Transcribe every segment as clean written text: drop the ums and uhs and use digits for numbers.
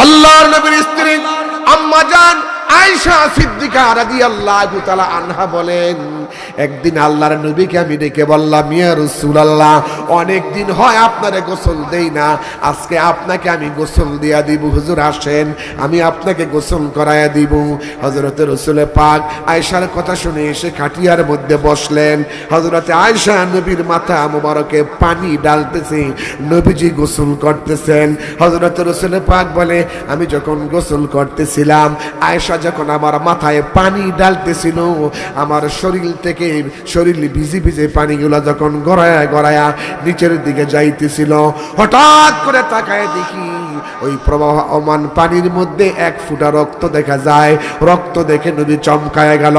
আল্লাহর নবীর স্ত্রী আম্মা জান আয়েশা সিদ্দিকা রাদিয়াল্লাহু তাআলা আনহা বলেন, একদিন আল্লাহর নবীকে আমি ডেকে বললাম, ইয়া রাসূলুল্লাহ, অনেক দিন হয় আপনারে গোসল দেই না, আজকে আপনাকে আমি গোসল দিয়া দিব, হুজুর আসেন আমি আপনাকে গোসল করায়া দিব। হযরতে রাসূল পাক আয়েশার কথা শুনে এসে খাটিয়ার মধ্যে বসলেন। হযরতে আয়েশা নবীর মাথা মোবারকে পানি ঢালতেছে, নবীজি গোসল করতেছেন। হযরতে রাসূল পাক বলে, আমি যখন গোসল করতেছিলাম, আয়েশা যখন আমার মাথায় পানি ঢালতেছিল, আমার শরীর থেকে শরীর ভিজে ভিজে পানিগুলো যখন গড়ায়া গড়ায়া নিচের দিকে যাইতেছিল, হঠাৎ করে তাকায় দেখি ওই প্রবাহমান পানির মধ্যে এক ফোঁটা রক্ত দেখা যায়। রক্ত দেখে নবী চমকায় গেল।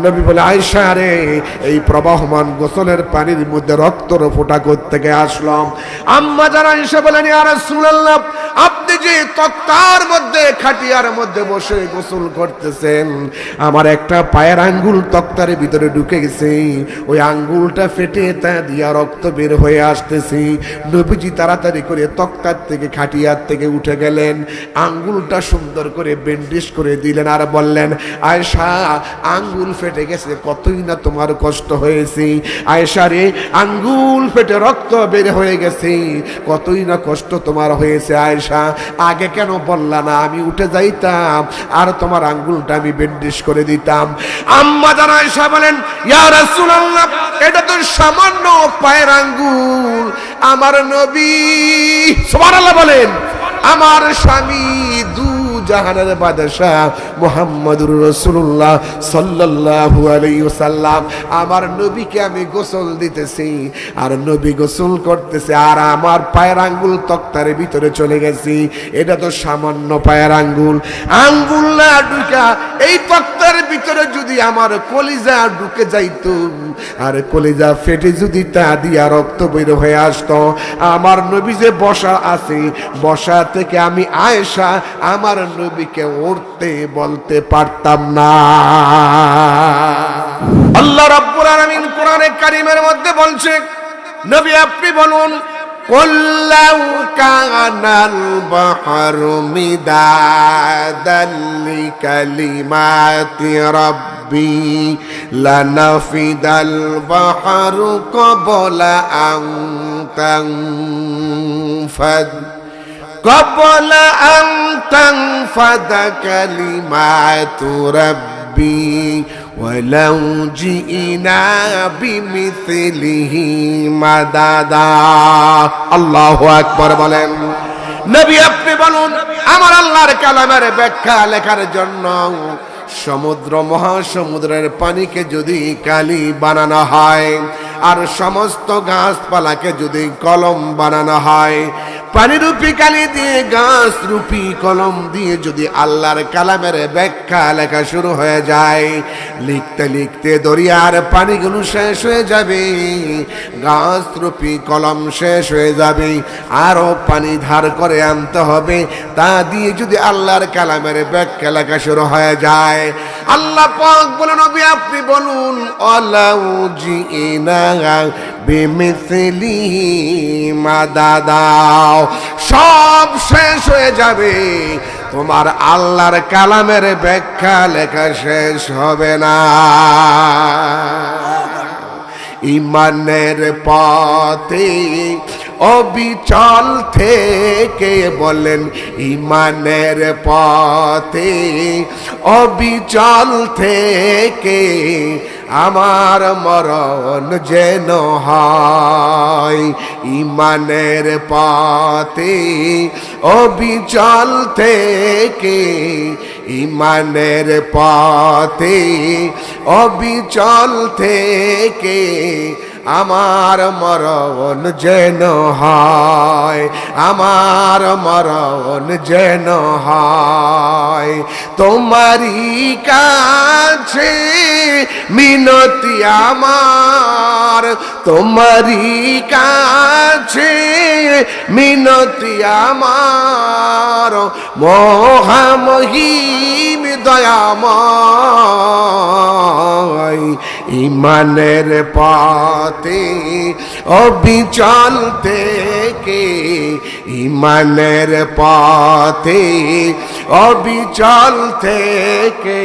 নবী বলে, আয়েশা রে, এই প্রবাহমান গোসলের পানির মধ্যে রক্তর ফোঁটা কোত্থেকে আসলো? আম্মা যারা আয়েশা বলেন, ইয়া রাসূলুল্লাহ, আপনি যে তক্তার মধ্যে খাটিয়ার মধ্যে বসে গোসল করতেছেন, আমার একটা পায়ের আঙ্গুল তক্তার ভিতরে ঢুকে গেছে, ওই আঙ্গুলটা ফেটে তা দিয়া রক্ত বের হয়ে আসতেছে। নবীজি তাড়াতাড়ি করে তক্তার থেকে খাটিয়ার থেকে উঠে গেলেন, আঙ্গুলটা সুন্দর করে ব্যান্ডেজ করে দিলেন আর বললেন, আয়েশা, আঙ্গুল ফেটে গেছে, কতই না তোমার কষ্ট হয়েছে। আয়েশা রে, আঙ্গুল ফেটে রক্ত বের হয়ে গেছে, কতই না কষ্ট তোমার হয়েছে। আয়েশা, আগে কেন বললা না? আমি উঠে যাইতাম আর তোমার আঙ্গুলটা আমি ব্যান্ডেজ করে দিতাম। আম্মা জান আয়েশা বলেন, ইয়া রাসূলুল্লাহ, এটা তো সামান্য পায়ের আঙ্গুল। আমার নবী, সুবহানাল্লাহ বলেন, আমার স্বামী দু জাহানের বাদশাহ মুহাম্মদুর রাসূলুল্লাহ সাল্লাল্লাহু আলাইহি ওয়াসাল্লাম, আমার নবীকে আমি গোসল দিতেছি আর নবী গোসল করতেছে, আর আমার পায়ের আঙ্গুল তক্তার ভিতরে চলে গেছে। এটা তো সামান্য পায়ের আঙ্গুল। আঙ্গুল না ঢুকা এই তক্তার ভিতরে যদি আমার কলিজা ঢুকে যাইতো আর কলিজা ফেটে যদি তা দিয়া রক্ত বের হয়ে আসতো, আমার নবী যে বসা আছে, বসা থেকে আমি আয়েশা আমার নবীকে উঠতে বলতে পারতাম না। আল্লাহ রাব্বুল আলামিন কোরআনে কারীমের মধ্যে বলছে, নবী আপনি বলুন, قُلْ لَوْ كَانَ الْبَحْرُ مِدَادًا لِكَلِمَاتِ رَبِّي لَنَفِدَ الْبَحْرُ قَبْلَ أَن تنفد كلمات ربي ولو جئنا بمثله مددا। আল্লাহু আকবার বলেন। নবী আপনি বলুন, আমার আল্লাহর কালামের ব্যাখ্যা লেখার জন্য সমুদ্র মহাসমুদ্রের পানিকে যদি কালি বানানো হয় আর সমস্ত গাছপালাকে যদি কলম বানানো হয়, পানিরূপী কালি দিয়ে গাছ রূপী কলম দিয়ে যদি আল্লাহর কালামের ব্যাখ্যা লেখা শুরু হয়ে যায়, লিখতে লিখতে দরিয়ার পানিগুলো শেষ হয়ে যাবে, গাছ রূপী কলম শেষ হয়ে যাবে, আরো পানি ধার করে আনতে হবে, তা দিয়ে যদি আল্লাহর কালামের ব্যাখ্যা লেখা শুরু হয়ে যায়। আল্লাহ পাক বলেন, নবী আপনি বলুন, আলাউ জিনা বিমিসলিহি মাদাদা, সব শেষ হয়ে যাবে, তোমার আল্লাহর কালামের ব্যাখ্যা লেখা শেষ হবে না। ইমানের পথে অবিচল থেকে, বলেন, ইমানের পথে অবিচল থেকে আমার মরণ যেন হয়। ইমানের পথে অবিচল থেকে, ইমানের পথে অবিচল থেকে আমার মরণ যেন হয়, আমার মরণ যেন হয়। তোমারই কাছে মিনতি আমার, তোমারই কাছে মিনতি আমার, মহামহিম দয়াময়, ইমানের পথে অবিচল থেকে, ইমানের পথে অবিচল থেকে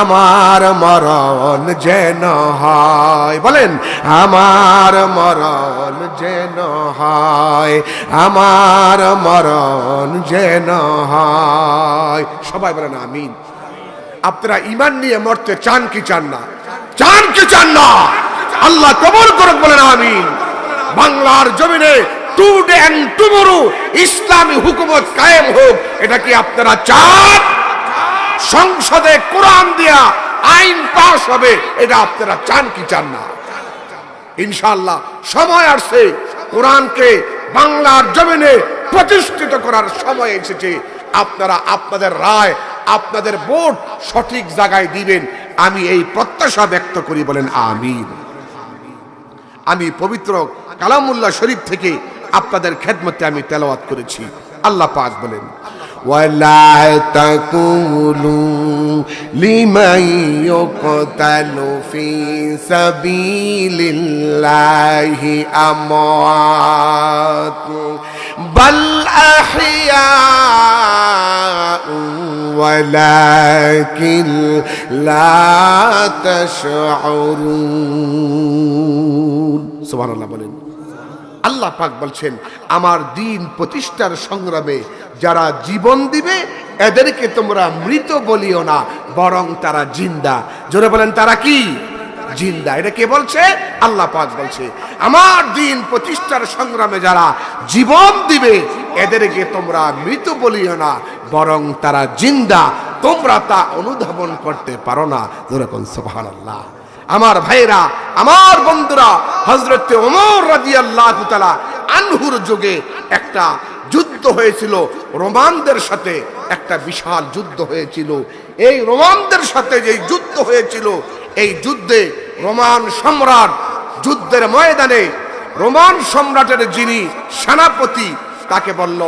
আমার মরণ যেন হয়। বলেন, আমার মরণ যেন হয়, আমার মরণ যেন হয়। সবাই বলেন আমিন। আপনারা ইমান নিয়ে মরতে চান কি চান না? চান কি চান না? আল্লাহ কবুল করুক, বলেন আমিন। বাংলার জমিনে টুডে এন্ড টুমরো ইসলামী হুকুমত কায়েম হোক, এটা কি আপনারা চান? সংসদে কোরআন দিয়া আইন পাস হবে, এটা আপনারা চান কি চান না? ইনশাআল্লাহ সময় আসছে, কোরআনকে বাংলার জমিনে প্রতিষ্ঠিত করার সময় এসেছে। আপনারা আপনাদের রায়, আপনাদের ভোট সঠিক জায়গায় দিবেন, আমি এই প্রত্যাশা ব্যক্ত করি, বলেন আমিন। আমি পবিত্র কালামুল্লাহ শরীফ থেকে আপনাদের খেদমতে আমি তেলাওয়াত করেছি। আল্লাহ পাক বলেন, ওয়ালা তাকুলু লিমান ইউকতালু ফি সাবিলিল্লাহি আমওয়াত বাল আহইয়া ওয়ালাকিন লা তাশউরুন। সুবহানাল্লাহ বলেন। আল্লাহ পাক বলছেন, আমার দ্বীন প্রতিষ্ঠার সংগ্রামে যারা জীবন দিবে এদেরকে তোমরা মৃত বলিও না, বরং তারা জিন্দা। জোরে বলেন, তারা কি? জিন্দা। এটা কে বলছে? আল্লাহ পাক বলছে, আমার দ্বীন প্রতিষ্ঠার সংগ্রামে যারা জীবন দিবে এদেরকে তোমরা মৃত বলিও না, বরং তারা জিন্দা। তোমরা তা অনুধাবন করতে পারো না। জোরে বলেন সুবহানাল্লাহ। আমার ভাইরা, আমার বন্ধুরা, হযরত ওমর রাদিয়াল্লাহু তাআলা আনহুর যুগে একটা যুদ্ধ হয়েছিল রোমানদের সাথে, একটা বিশাল যুদ্ধ হয়েছিল। এই রোমানদের সাথে যে যুদ্ধ হয়েছিল, এই যুদ্ধে রোমান সম্রাট যুদ্ধের ময়দানে রোমান সম্রাটের যিনি সেনাপতি তাকে বলল,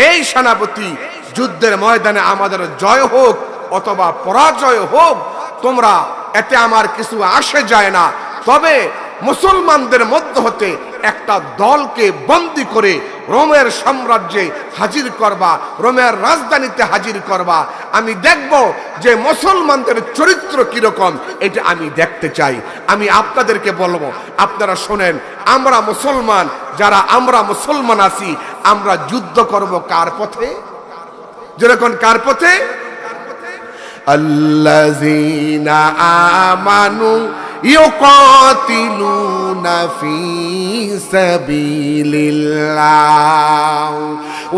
এই সেনাপতি, যুদ্ধের ময়দানে আমাদের জয় হোক অথবা পরাজয় হোক, তোমরা এতে আমার কিছু আসে যায় না, তবে মুসলমানদের মধ্য হতে একটা দলকে বন্দী করে রোমের সাম্রাজ্যে হাজির করবা, রোমের রাজধানীতে হাজির করবা। আমি দেখব যে মুসলমানদের চরিত্র কিরকম, এটা আমি দেখতে চাই। আমি আপনাদেরকে বলবো, আপনারা শোনেন, আমরা মুসলমান যারা আমরা মুসলমান আছি, আমরা যুদ্ধ করব কার পথে? যেরকম কার পথে? আল্লাযীনা আমানু ইউকাতিলুনা ফি সাবিলিল্লাহ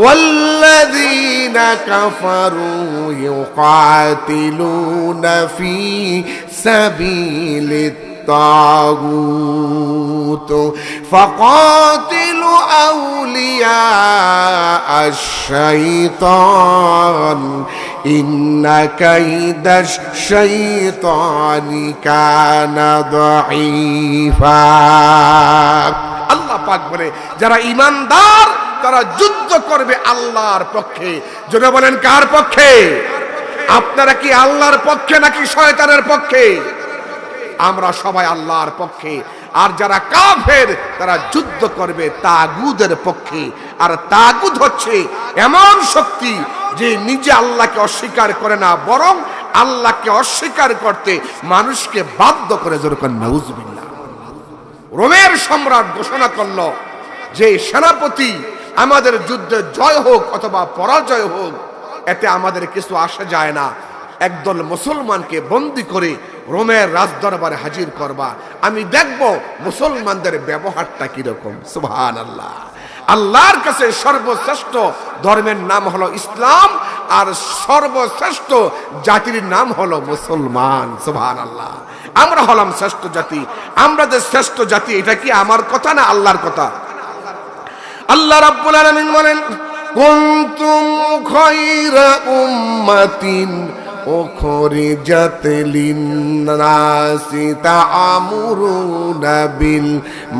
ওয়াল্লাযীনা কাফারু ইউকাতিলুনা ফি সাবিলিত الطاغوت فقاتلوا أولياء الشيطان إن كيد الشيطان كان ضعيفا। আল্লাহ পাক বলে, যারা ঈমানদার তারা যুদ্ধ করবে আল্লাহর পক্ষে। যদি বলেন কার পক্ষে? আপনারা কি আল্লাহর পক্ষে নাকি শয়তানের পক্ষে? আমরা সবাই আল্লাহর পক্ষে। আর যারা কাফের তারা যুদ্ধ করবে তাগুদের পক্ষে। আর তাগুদ হচ্ছে এমন শক্তি যে নিজে আল্লাহকে অস্বীকার করে না, বরং আল্লাহকে অস্বীকার করতে মানুষকে বাধ্য করে। যেরকম নাউজুবিল্লাহ। রোমের সম্রাট ঘোষণা করল যে সেনাপতি, আমাদের যুদ্ধে জয় হোক অথবা পরাজয় হোক, এতে আমাদের কিছু আসা যায় না। একদল মুসলমানকে বন্দী করে রোমের রাজদরবারে হাজির করবা, আমি দেখব মুসলমানদের ব্যবহারটা কিরকম। সুবহানাল্লাহ। আল্লাহর কাছে সর্বশ্রেষ্ঠ ধর্মের নাম হলো ইসলাম, আর সর্বশ্রেষ্ঠ জাতির নাম হলো মুসলমান। সুবহানাল্লাহ। আমরা হলাম শ্রেষ্ঠ জাতি। আমরা যে শ্রেষ্ঠ জাতি, এটা কি আমার কথা না আল্লাহর কথা? আল্লাহ রাব্বুল আলামিন বলেন, কুনতুম খায়রা উম্মাতিন উখরিজাত লিন-নাসি তা'মুরুনা বিল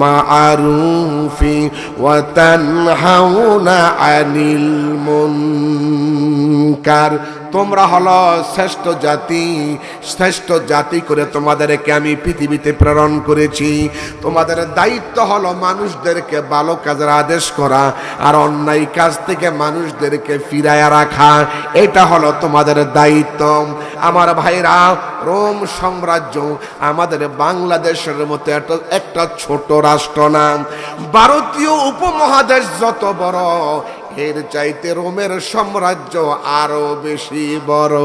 মা'রুফি ওয়া তানহাউনা আনিল মুনকার তোমরা হলো শ্রেষ্ঠ জাতি, শ্রেষ্ঠ জাতি করে তোমাদেরকে আমি পৃথিবীতে প্রেরণ করেছি। তোমাদের দায়িত্ব হলো মানুষদেরকে ভালো কাজের আদেশ করা আর অন্যায় কাজ থেকে মানুষদেরকে ফিরায়া রাখা, এটা হলো তোমাদের দায়িত্ব। আমার ভাইরা, রোম সাম্রাজ্য আমাদের বাংলাদেশের মতো একটা ছোট রাষ্ট্র না। ভারতীয় উপমহাদেশ যত বড়, এর চাইতে রোমের সাম্রাজ্য আরো বেশি বড়।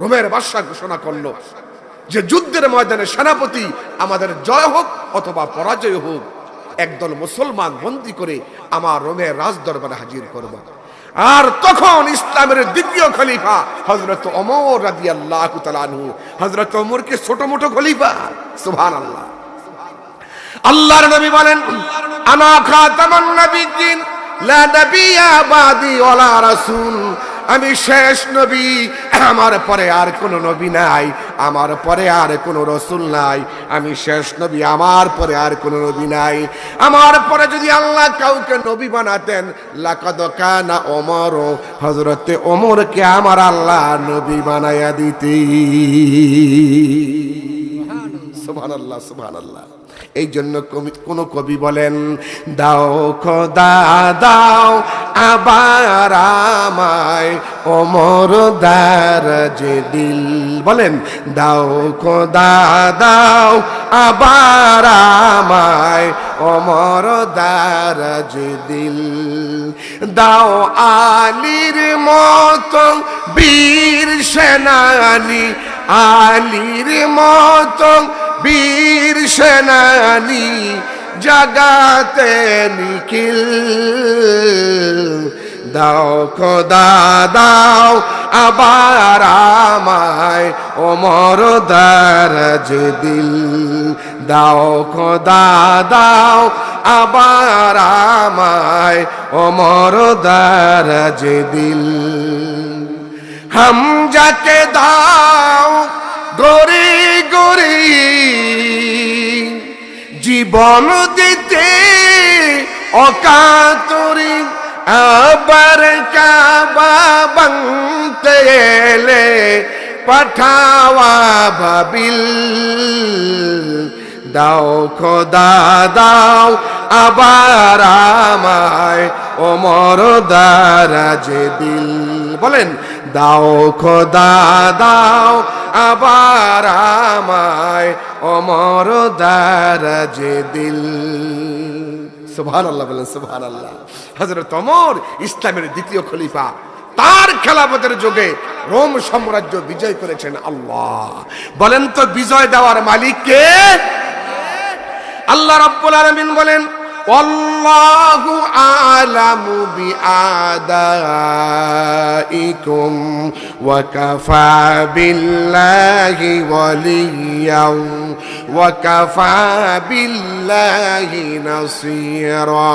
রোমের বাদশা ঘোষণা করলো যে যুদ্ধের ময়দানে সেনাপতি আমাদের জয় হোক অথবা পরাজয় হোক, একদল মুসলমান বন্দী করে আমার রোমের রাজদরবারে হাজির করব। আর তখন ইসলামের দ্বিতীয় খলিফা হযরত ওমর রাদিয়াল্লাহু তাআলা আনহু, হযরত ওমরকে ছোট মোটো খলিফা, সুবহানাল্লাহ। আল্লাহর নবী বলেন, আনা খাতামুন নবিয়্যিন লা নাবিয়্যা বাদি ওয়ালা রাসূল, আমি শেষ নবী, আমার পরে আর কোনো নবী নাই, আমার পরে আর কোনো রাসূল নাই। আমি শেষ নবী, আমার পরে আর কোনো নবী নাই। আমার পরে যদি আল্লাহ কাউকে নবী বানাতেন, লাকাদ কানা ওমর, হযরতে ওমরকে আমার আল্লাহ নবী বানায়া দিতে। সুবহানাল্লাহ, সুবহানাল্লাহ। এই জন্য কোন কবি বলেন, দাও খোদা দাও আবার আমায় ওমর দারাজ দিল। বলেন, দাও খোদা দাও আবার আমায় ওমর দারাজ দিল। দাও আলীর মতো বীর সেনানী, আলীর মতো বীর সেনানী, জাগাতে নিখিল। দাও খোদা দাও আবার আমায় ওমর দারাজ দিল। দাও খোদা দাও আবার আমায় ওমর দারাজ দিল। হামজাকে দাও গরি গরি জীবন দিতে অকাতরি, আবার কাবা ভাঙতে এলে পাঠাওয়া বাবিল। দাও খোদা দাও আবার আমায় ওমর দারাজ দিল। বলেন, দাও খোদা দাও আবার আমায় ওমর দারাজ দিল। সুবহানাল্লাহ, বলেন সুবহানাল্লাহ। হযরত ওমর ইসলামের দ্বিতীয় খলিফা, তার খেলাফতের যুগে রোম সাম্রাজ্য বিজয় করেছেন আল্লাহ। বলেন তো বিজয় দেওয়ার মালিক কে? আল্লাহ রাব্বুল আলামিন বলেন, ওয়াল্লাহু আ'লামু বিআদাইকুম ওয়া কাফা বিল্লাহি ওয়ালিয়্যান ওয়া কাফা বিল্লাহি নাসীরা।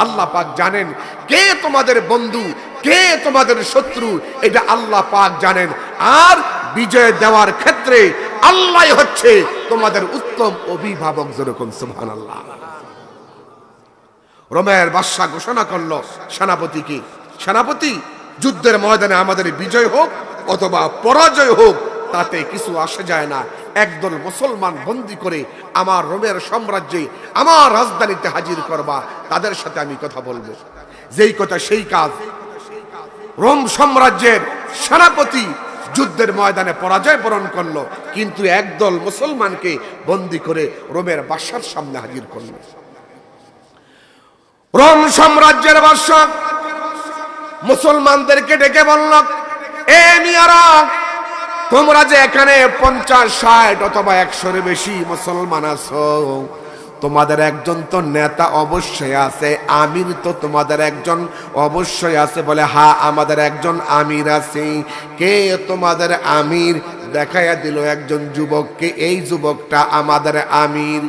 আল্লাহ পাক জানেন কে তোমাদের বন্ধু, কে তোমাদের শত্রু, এটা আল্লাহ পাক জানেন। আর বিজয় দেওয়ার ক্ষেত্রে আল্লাহ হচ্ছে তোমাদের উত্তম অভিভাবক। যেরকম সুবহানাল্লাহ। রোমের বাদশা ঘোষণা করলো সেনাপতিকে, সেনাপতি, যুদ্ধের ময়দানে আমাদের বিজয় হোক অথবা পরাজয় হোক তাতে কিছু আসে যায় না, একদল মুসলমান বন্দী করে আমার রোমের সাম্রাজ্যে আমার রাজধানীতে হাজির করবা, তাদের সাথে আমি কথা বলবো। যেই কথা সেই কাজ। রোম সাম্রাজ্যের সেনাপতি যুদ্ধের ময়দানে পরাজয় বরণ করলো, কিন্তু একদল মুসলমানকে বন্দী করে রোমের বাদশার সামনে হাজির করলো। রোম সাম্রাজ্যের বাদশা মুসলমানদেরকে ডেকে বলল, এ মিয়ারা, তোমরা যে এখানে 50, 60 অথবা 100-এর বেশি মুসলমান আছো, তোমাদের একজন তো নেতা অবশ্যই আছে, আমির তো তোমাদের একজন অবশ্যই আছে। বলে, হ্যাঁ আমাদের একজন আমির আছে। কে তোমাদের আমির? দেখাইয়া দিল একজন যুবককে, এই যুবকটা আমাদের আমির।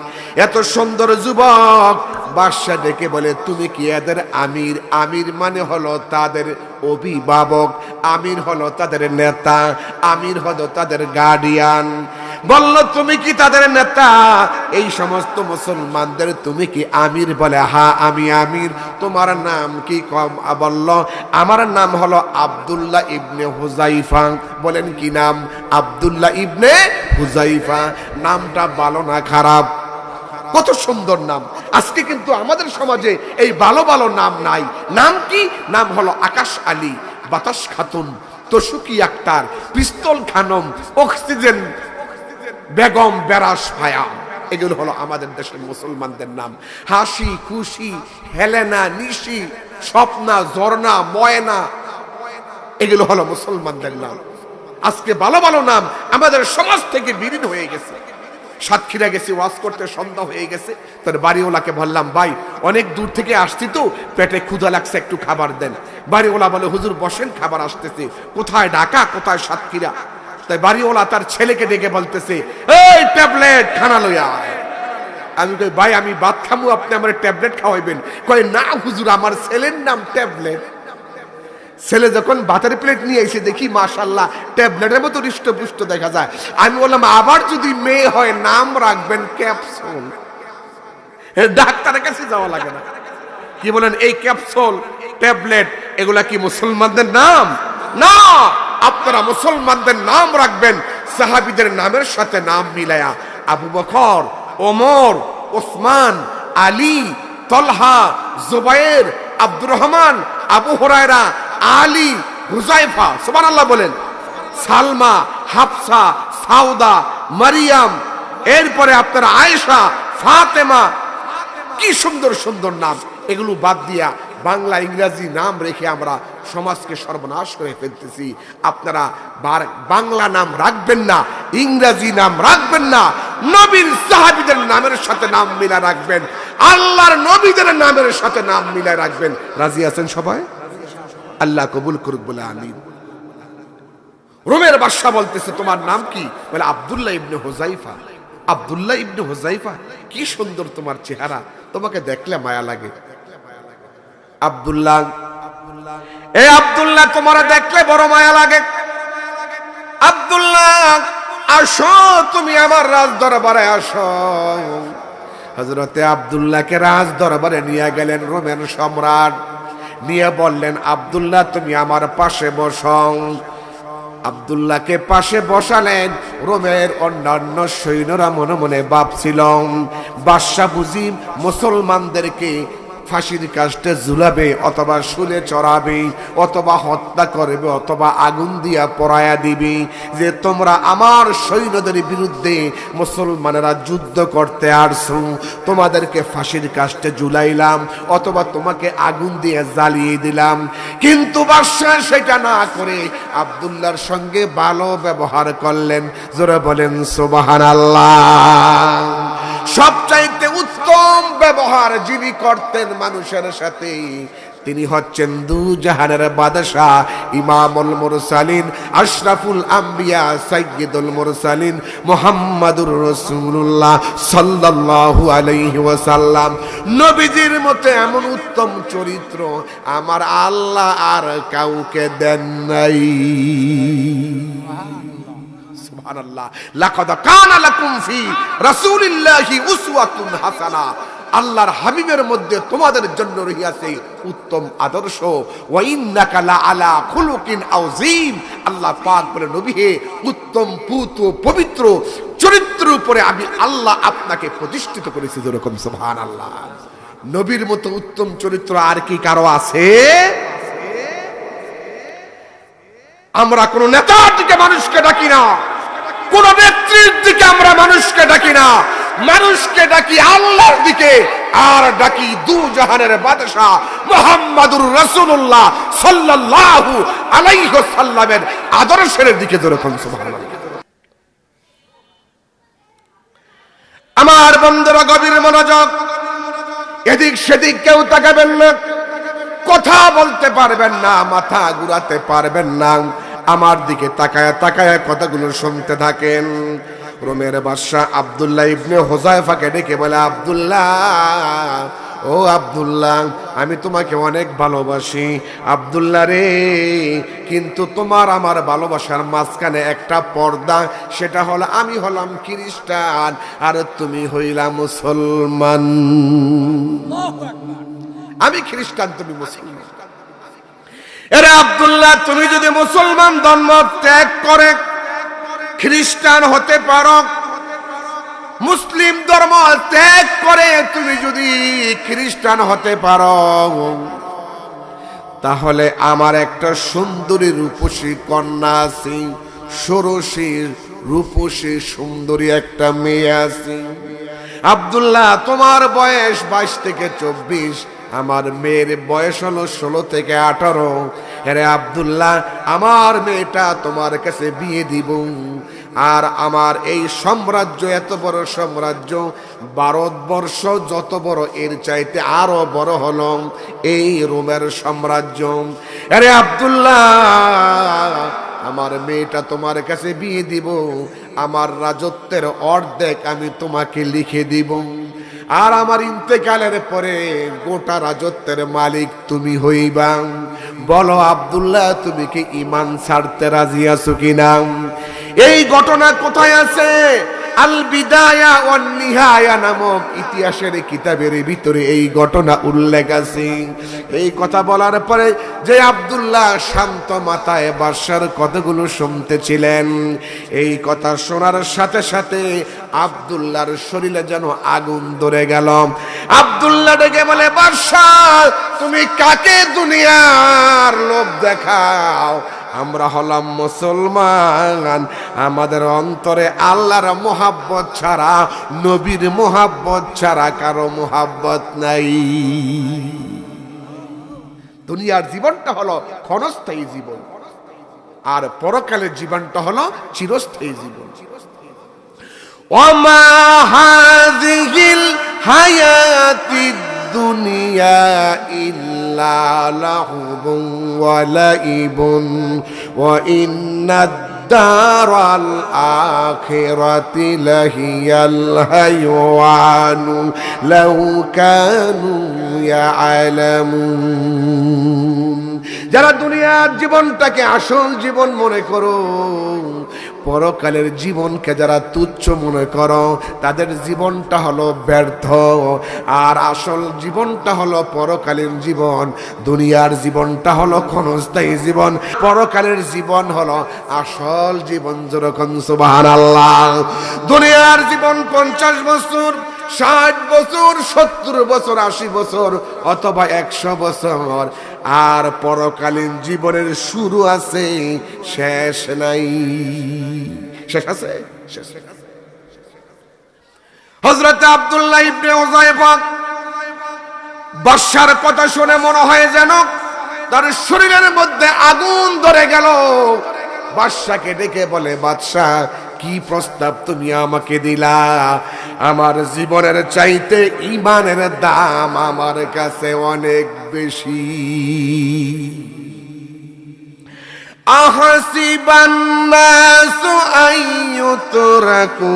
এত সুন্দর যুবক। বাদশা ডেকে বলে, তুমি কি এদের আমির? আমির মানে হলো তাদের অভিভাবক, আমির হলো তাদের নেতা, আমির হলো তাদের গার্ডিয়ান। বলল তুমি কি তাদের নেতা? এই সমস্ত মুসলমানদের তুমি কি আমির? বলে হ্যাঁ আমি আমির। তোমার নাম কি? বলল আমার নাম হলো আব্দুল্লাহ ইবনে হুযায়ফা। বলেন কি নাম? আব্দুল্লাহ ইবনে হুযায়ফা। নামটা ভালো না খারাপ? কত সুন্দর নাম। আজকে কিন্তু আমাদের সমাজে এই ভালো ভালো নাম নাই। নাম কি? নাম হলো আকাশ আলী, বাতাস খাতুন, তসুকি আক্তার, পিস্তল খানম, অক্সিজেন বেগম, বেরাস ভায়া। এগুলো হলো আমাদের দেশের মুসলমানদের নাম। হাসি খুশি, হেলেনা, নিশি, স্বপ্না, ঝর্ণা, ময়না, এগুলো হলো মুসলমানদের নাম। আজকে ভালো ভালো নাম আমাদের সমাজ থেকে বিলীন হয়ে গেছে। সাতক্ষীরা গেছি ওয়াজ করতে, সন্ধ্যা হয়ে গেছে। তোর বাড়িওয়ালাকে বললাম ভাই অনেক দূর থেকে আসছি তো পেটে ক্ষুধা লাগছে, একটু খাবার দেন। বাড়িওয়ালা বলে হুজুর বসেন, খাবার আসতেছে। কোথায় ঢাকা, কোথায় সাতক্ষীরা? তাই বাড়িওয়ালা তার ছেলেকে ডেকে বলতেছে এই ট্যাবলেট খানা লইয়া। আমি কই ভাই আমি ভাত খামু, আপনি আমার ট্যাবলেট খাওয়াইবেন? কয় না হুজুর আমার ছেলের নাম ট্যাবলেট। ছেলে যখন ভাতের প্লেট নিয়ে এসে দেখি মাশাআল্লাহ ট্যাবলেটের মতো হৃষ্টপুষ্ট দেখা যায়। আমি বললাম আবার যদি মেয়ে হয় নাম রাখবেন ক্যাপসুল। ডাক্তারের কাছে যাওয়া লাগে না। কি বলেন? এই ক্যাপসুল, ট্যাবলেট এগুলা কি মুসলমানদের নাম? না, আপনারা মুসলমানদের নাম রাখবেন সাহাবীদের নামের সাথে নাম মিলায়া। আবু বকর, ওমর, ওসমান, আলী, তলহা, জুবায়ের, আব্দুর রহমান, আবু হুরায়রা, আলী, হুযায়ফা, সুবহানাল্লাহ বলেন, সালমা, হাফসা, সাউদা, মারিয়াম, এরপরে আপনার আয়েশা, ফাতেমা। কি সুন্দর সুন্দর নাম। এগুলো বাদ দিয়া বাংলা ইংরেজি নাম রেখে আমরা সমাজকে সর্বনাশ করে ফেলতেছি। আপনারা বাংলা নাম রাখবেন না, ইংরেজি নাম রাখবেন না, নবীর সাহাবীদের নামের সাথে নাম মিলা রাখবেন, আল্লাহর নবীদের নামের সাথে নাম মিলা রাখবেন। রাজি আছেন সবাই? আল্লাহ কবুল করুক বলে আমিন। রোমের বাদশা বলতেছে তোমার নাম কি? বলে আব্দুল্লাহ ইবনে হুযায়ফা। আব্দুল্লাহ ইবনে হুযায়ফা, কি সুন্দর তোমার চেহারা, তোমাকে দেখলে মায়া লাগে। আব্দুল্লাহ, এ আব্দুল্লাহ তোমার দেখলে বড় মায়া লাগে। আব্দুল্লাহ আসো, তুমি আমার রাজ দরবারে আসো। হযরতে আব্দুল্লাহকে রাজ দরবারে নিয়ে গেলেন রোমের সম্রাট। নিয়ে বললেন আব্দুল্লাহ তুমি আমার পাশে বসো। আব্দুল্লাহকে পাশে বসালেন। রোমের অন্যান্য সৈন্যরা মনে মনে ভাবছিল বাদশা বুঝি মুসলমানদেরকে ফাঁসির কাস্টে ঝুলাবে, অথবা শুলে চড়াবে, অথবা হত্যা করবে, অথবা আগুন দিয়া পড়ায়া দিবে। যে তোমরা আমার সৈন্যদের বিরুদ্ধে মুসলমানেরা যুদ্ধ করতে আসছো, তোমাদেরকে ফাঁসির কাস্টে ঝুলাইলাম, অথবা তোমাকে আগুন দিয়ে জ্বালিয়ে দিলাম। কিন্তু বাদশা সেটা না করে আব্দুল্লাহর সঙ্গে ভালো ব্যবহার করলেন। জোরে বলেন সুবহানাল্লাহ। সবচাইতে উত্তম ব্যবহার যিনি করতেন মানুষের সাথে, তিনি হচ্ছেন দু জাহানের বাদশা, ইমামুল মুরসালিন, আশরাফুল আম্বিয়া, সাইয়্যিদুল মুরসালিন, মুহাম্মাদুর রাসূলুল্লাহ সাল্লাল্লাহু আলাইহি ওয়াসাল্লাম। নবীজির মতো এমন উত্তম চরিত্র আমার আল্লাহ আর কাউকে দেন নাই। সুবহানাল্লাহ। লাকাদ কানা লাকুম ফি রাসূলিল্লাহি উসওয়াতুন হাসানা। আল্লাহর হাবিবের মধ্যে তোমাদের জন্য রহিয়াছে উত্তম আদর্শ। ওয়া ইন্নাকা লা আলা খুলুকিন আযীম। আল্লাহ পাক বলে নবী হে উত্তম পুত পবিত্র চরিত্রের উপরে আমি আল্লাহ আপনাকে প্রতিষ্ঠিত করেছি। যেরকম সুবহানাল্লাহ। নবীর মতো উত্তম চরিত্র আর কি কারো আছে? আমরা কোন নেতার দিকে মানুষকে ডাকি না, কোন নেত্রীর দিকে আমরা মানুষকে ডাকি না, মানুষকে ডাকি আল্লাহর দিকে, আর ডাকি দু জাহানের বাদশা মুহাম্মাদুর রাসূলুল্লাহ সাল্লাল্লাহু আলাইহি ওয়াসাল্লামের আদর্শের দিকে। যেরকম সুবহানাল্লাহ। আমার বন্ধুরা গভীর মনোযোগ, এদিক সেদিক কেউ তাকাবেন না, কথা বলতে পারবেন না, মাথা ঘুরাতে পারবেন না, আমার দিকে তাকায় তাকায় কথাগুলো শুনতে থাকেন। রোমের বাদশা আব্দুল্লাহ ইবনে হুযায়ফাকে ডেকে বলে আব্দুল্লাহ ও আব্দুল্লাহ, আমি তোমাকে অনেক ভালোবাসি আব্দুল্লাহ রে, কিন্তু তোমার আমার ভালোবাসার মাঝখানে একটা পর্দা, সেটা হলো আমি হলাম খ্রিস্টান আর তুমি হইলা মুসলমান। আমি খ্রিস্টান, তুমি মুসলমান। এরে আব্দুল্লাহ, তুমি যদি মুসলমান ধর্ম ত্যাগ করে খ্রিস্টান হতে পারো, মুসলিম ধর্ম ত্যাগ করে তুমি যদি খ্রিস্টান হতে পারো, তাহলে আমার একটা সুন্দরী রূপসী কন্যা আছে, ষোড়শী রূপসী সুন্দরী একটা মেয়ে আছে। আব্দুল্লাহ, তোমার বয়স 22 থেকে 24, আমার মেয়ের বয়স হলো 16 থেকে 18। আরে আব্দুল্লাহ, আমার মেয়েটা তোমার কাছে বিয়ে দিব, আর আমার এই সাম্রাজ্য, এত বড় সাম্রাজ্য, ভারতবর্ষ যত বড়, এর চাইতে আরো বড় হলো এই রোমের সাম্রাজ্য। আরে আব্দুল্লাহ, আমার মেয়েটা তোমার কাছে বিয়ে দিব, আমার রাজত্বের অর্ধেক আমি তোমাকে লিখে দিব, আর আমার ইন্তেকালের পরে গোটা রাজত্বের মালিক তুমি হইবা। বলো আব্দুল্লাহ, তুমি কি ঈমান ছাড়তে রাজি আছো কিনা? এই ঘটনা কোথায় আছে? আল বিদায়া ওয়ান নিহায়া নামক ইতিহাসের কিতাবের ভিতরে এই ঘটনা উল্লেখ আছে। এই কথা বলার পরে যে আব্দুল্লাহ শান্ত মাথায় বাদশার কথাগুলো শুনতেছিলেন, এই কথা শোনার সাথে সাথে আব্দুল্লাহর শরীরে যেন আগুন ধরে গেল। আব্দুল্লাহ ডেকে বলে, বাদশাহ, তুমি কাকে দুনিয়ার লোভ দেখাও? আমরা হলাম মুসলমান, আমাদের অন্তরে আল্লাহর মোহাব্বত ছাড়া, নবীর মোহাব্বত ছাড়া কারো মোহাব্বত নাই। দুনিয়ার জীবনটা হলো ক্ষণস্থায়ী জীবন, আর পরকালের জীবনটা হলো চিরস্থায়ী জীবন। ওমা হাযিহিল হায়াতিদ দুনিয়া ইল্লা লাহুবুন ওয়া লাইবুন ওয়া ইন্নাদ দারাল আখিরাতি লাহিয়াল হায়ওয়ানু লাউ কানু ইয়ালামুন। যারা দুনিয়ার জীবনটাকে আসল জীবন মনে করো, পরকালের জীবনকে যারা তুচ্ছ মনে করো, তাদের জীবনটা হলো ব্যর্থ। আর আসল জীবনটা হলো পরকালীন জীবন। দুনিয়ার জীবনটা হলো ক্ষণস্থায়ী জীবন, পরকালের জীবন হলো আসল জীবন। যেরকম সুবহানাল্লাহ। দুনিয়ার জীবন 50 বছর, 60 বছর, 70 বছর, 80 বছর অথবা 100 বছর। আর পরকালীন জীবনের শুরু আছে, শেষ নাই। শেষ আছে? শেষ। হযরত আব্দুল্লাহ ইবনে হুযায়ফা বাদশার কথা শুনে মনে হয় যেন তার শরীরের মধ্যে আগুন ধরে গেল। বাদশাকে ডেকে বলে, বাদশাহ, কি প্রস্তাব তুমি আমাকে দিলা? আমার জীবনের চাইতে ঈমানের দাম আমার কাছে অনেক বেশি। আহসিবান নাসু আইয়ুতরাকু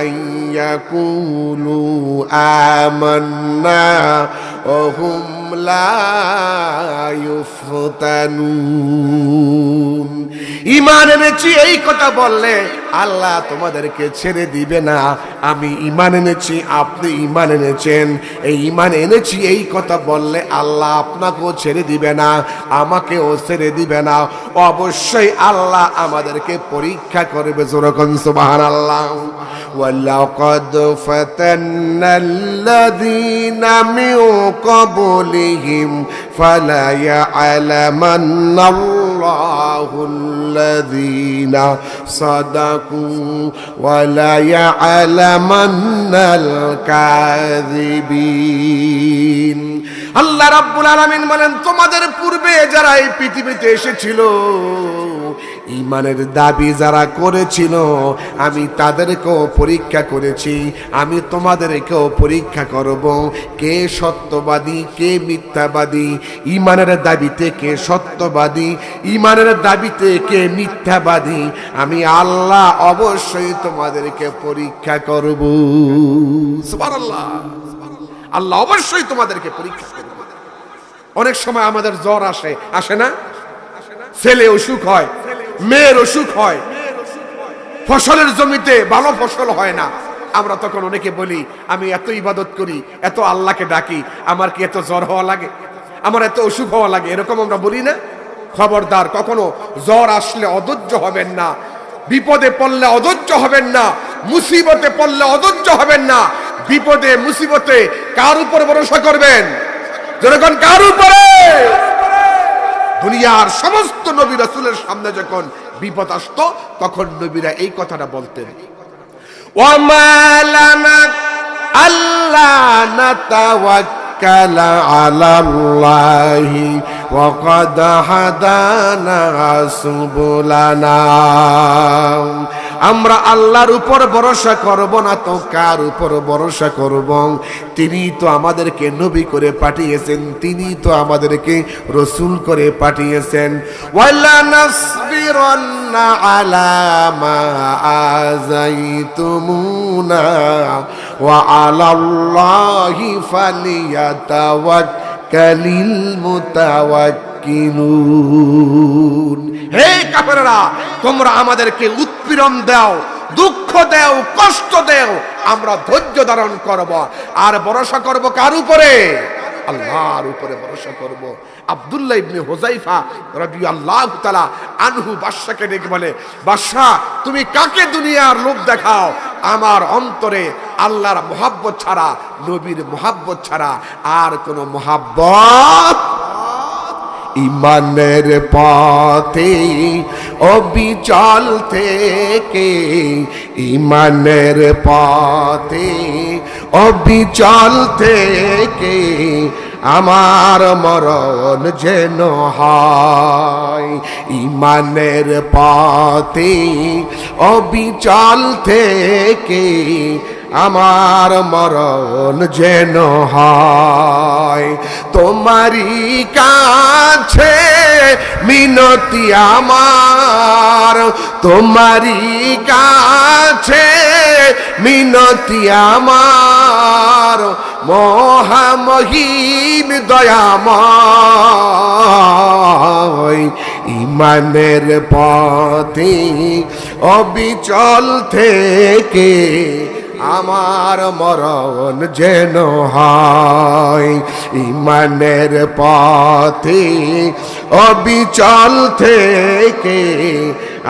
আইয়াকুলু আমান্না ওয়া হুম লা ইউফতানুন। ঈমান এনেছি এই কথা বললে আল্লাহ তোমাদেরকে ছেড়ে দিবে না। আমি ঈমান এনেছি, আপনি ঈমান এনেছেন, এই ঈমান এনেছি এই কথা বললে আল্লাহ আপনাকেও ছেড়ে দিবে না, আমাকেও ছেড়ে দিবে না। অবশ্যই আল্লাহ আমাদেরকে পরীক্ষা করবে। যেরকম সুবহানাল্লাহ। ওয়ালাকাদ ফাতান্নাল্লাযীনা মিন ক্বাবলিহিম ফালা ইয়া'লামান্নাল্লাহুল্লাযীনা সাদাকু ওয়া লা ইয়া'লামান্নাল কাযিবিন। আল্লাহ রাব্বুল আলামিন বলেন, তোমাদের পূর্বে যারা এই পৃথিবীতে এসেছিল, ঈমানের দাবি যারা করেছিল, আমি তাদেরকেও পরীক্ষা করেছি, আমি তোমাদেরকেও পরীক্ষা করব। কে সত্যবাদী, কে মিথ্যাবাদী? ঈমানের দাবিতে কে সত্যবাদী, ঈমানের দাবিতে কে মিথ্যাবাদী? আমি আল্লাহ অবশ্যই তোমাদেরকে পরীক্ষা করব। সুবহানাল্লাহ। আল্লাহ অবশ্যই তোমাদেরকে পরীক্ষা করবে। অনেক সময় আমাদের জ্বর আসে, আসে না? ছেলে অসুখ হয়, মেয়ের অসুখ হয়, ফসলের জমিতে ভালো ফসল হয় না। আমরা তখন অনেকে বলি, আমি এত ইবাদত করি, এত আল্লাহকে ডাকি, আমার কি এত জ্বর হওয়া লাগে, আমার এত অসুখ হওয়া লাগে? এরকম আমরা বলি না? খবরদার, কখনো জ্বর আসলে অধৈর্য হবেন না, বিপদে পড়লে অধৈর্য হবেন না, মুসিবতে পড়লে অধৈর্য হবেন না। বিপদে মুসিবতে কার উপর ভরসা করবেন? যখন কার উপরে? দুনিয়ার সমস্ত নবী রাসূলের সামনে যখন বিপদ আসতো, তখন নবীরা এই কথাটা বলতেন, ওয়ামা লানা আল্লা নাতাওয়াক্কালা আলাল্লাহি ওয়া ক্বাদ হাদানা সুবুলানা। আমরা আল্লাহর উপর ভরসা করব না তো কার উপর ভরসা করব? তিনি তো আমাদেরকে নবী করে পাঠিয়েছেন, তিনি তো আমাদেরকে রাসূল করে পাঠিয়েছেন। ওয়ালা নাসবিরান্না আলা মা আযাইতুমুনা ওয়া আলাল্লাহি ফালিয়াতাওয়াক্কালিল মুতাওয়াক্কিলুন। হে কাফেররা, তোমরা আমাদেরকে উৎপীড়ন দাও, দুঃখ দাও, কষ্ট দাও, আমরা ধৈর্য ধারণ করব। আর ভরসা করব কার উপরে? আল্লাহর উপরে ভরসা করব। আব্দুল্লাহ ইবনে হুযায়ফা রাদিয়াল্লাহু তাআলা আনহু বাদশাকে ডেকে বলে, বাদশা, তুমি কাকে দুনিয়ার লোভ দেখাও? আমার অন্তরে আল্লাহর মুহাব্বত ছাড়া, নবীর মুহাব্বত ছাড়া আর কোনো মুহাব্বত। ইমানের পথে অবিচল থেকে, ইমানের পথে অবিচল থেকে আমার মরণ যেন হয়। ইমানের পথে অবিচল থেকে আমার মরণ যেন হয়। তোমারই কাছে মিনতি আমার, তোমারই কাছে মিনতি আমার, মহামহিম দয়াময়। ইমানের পথে অবিচল থেকে আমার মরণ যেন হয়। ইমানের পথে অবিচল থেকে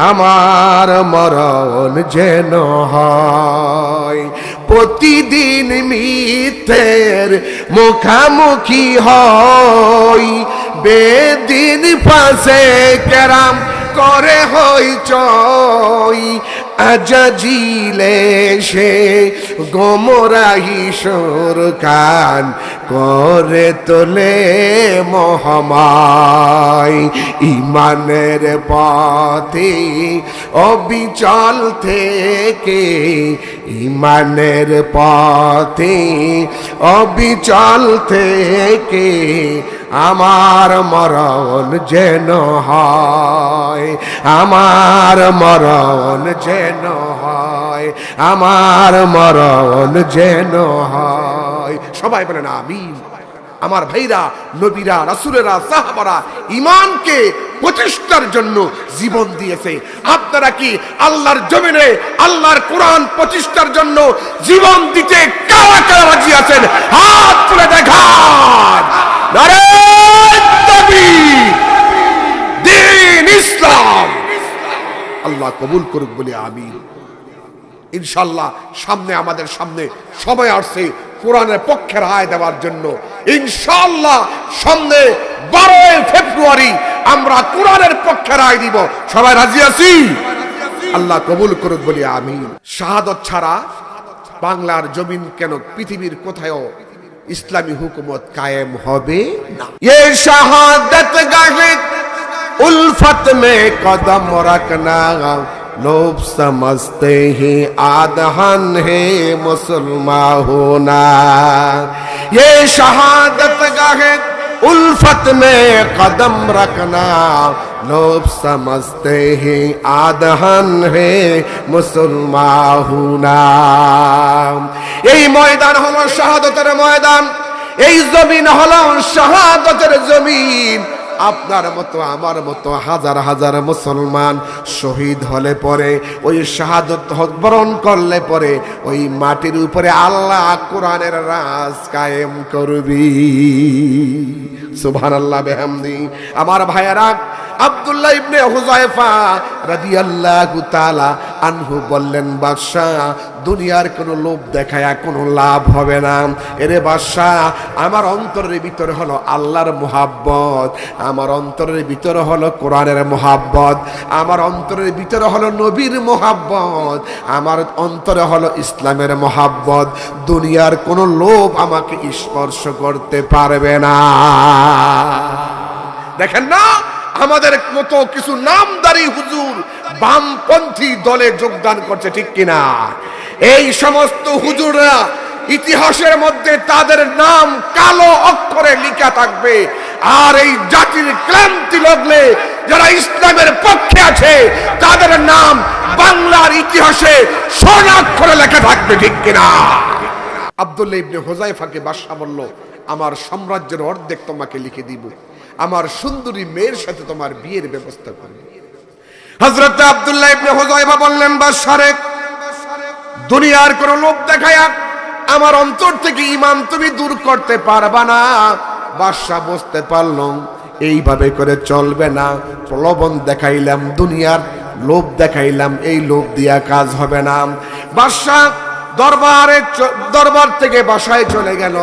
আমার মরণ যেন হয়। প্রতিদিন মিথ্যের মুখামুখি হই, বেদিন পাশে কেরাম করে হইচই। আজাজিলে সে গোমরাহি সুরকান করে তোলে মহামায়। ইমানের পথে অবিচল থেকে, ইমানের পথে অবিচল থেকে আমার মরণ যেন হয়। আমার মরণ যেন হয়, আমার মরণ যেন হয়। সবাই বলেন আমিন। আমার ভাইরা, নবীরা, রাসূলেরা, সাহাবারা ইমানকে প্রতিষ্ঠার জন্য জীবন দিয়েছে। আপনারা কি আল্লাহর জমিনে আল্লাহর কোরআন প্রতিষ্ঠার জন্য জীবন দিতে কারা কারা রাজি আছেন? হাত তুলে দেখান। নারে তাকবীর, দ্বীন ইসলাম। আল্লাহ কবুল করুক বলে আমিন। ইনশাআল্লাহ সামনে আমাদের সামনে সময় আসছে কোরআনের পক্ষে রায় দেওয়ার জন্য। ইনশাআল্লাহ সামনে 12 ফেব্রুয়ারি আমরা কোরআনের পক্ষে রায় দিব। সবাই রাজি আছি? আল্লাহ কবুল করুক বলে আমিন। শাহাদত ছাড়া বাংলার জমিন কেন পৃথিবীর কোথাও ইসলামী হুকুমত কায়েম হবে না। ये शहादत गाहे उल्फत में कदम रखना, लोग समझते ही आदहन है मुसलमान होना। ये शहादत गाहे उल्फत में कदम रखना, लोग समझते हैं आदहन है मुसलमान होना। এই ময়দান হলো শাহাদাতের ময়দান, এই জমিন হলো শাহাদাতের জমিন। আপনার মতো আমার মতো হাজার হাজার মুসলমান শহীদ হলে পরে, ওই শাহাদত বরণ করলে পরে ওই মাটির উপরে আল্লাহ কোরআনের রাজ কায়েম করবি। সুবহানাল্লাহ বিহামদি। আমার ভাইয়েরা, আব্দুল্লাহ ইবনে হুযায়ফা রাদিয়াল্লাহু তাআলা আনহু বললেন, বাদশাহ দুনিয়ার কোনো লোভ দেখায়া কোনো লাভ হবে না। এরে বাদশাহ, আমার অন্তরের ভিতরে হলো আল্লাহর মুহাব্বত, আমার অন্তরের ভিতরে হলো কোরআনের মুহাব্বত, আমার অন্তরের ভিতরে হলো নবীর মুহাব্বত, আমার অন্তরে হলো ইসলামের মুহাব্বত। দুনিয়ার কোনো লোভ আমাকে স্পর্শ করতে পারবে না। দেখেন না, আমাদের মতো কিছু নামদারি হুজুর বামপন্থী দলে যোগদান করছে, ঠিক কিনা? এই সমস্ত হুজুররা ইতিহাসের মধ্যে তাদের নাম কালো অক্ষরে লেখা থাকবে, আর এই জাতির ক্লান্তি লাগলে যারা ইসলামের পক্ষে আছে তাদের নাম বাংলার ইতিহাসে স্বর্ণাক্ষরে লেখা থাকবে, ঠিক কিনা? আব্দুল্লাহ ইবনে হুযায়ফাকে বাদশা বলল, আমার সাম্রাজ্যের অর্ধেক তোমাকে লিখে দিব, আমার সুন্দরী মেয়ের সাথে তোমার বিয়ের ব্যবস্থা করবে। হযরত আব্দুল্লাহ ইবনে হুযায়ফা বললেন, বাদশারে দুনিয়ার কোন লোভ দেখায়া আমার অন্তর থেকে ঈমান তুমি দূর করতে পারবা না। বাদশা বুঝতে পারলাম এইভাবে করে চলবে না, প্রলোভন দেখাইলাম, দুনিয়ার লোভ দেখাইলাম, এই লোভ দিয়া কাজ হবে না। বাদশা দরবার থেকে বাসায় চলে গেল,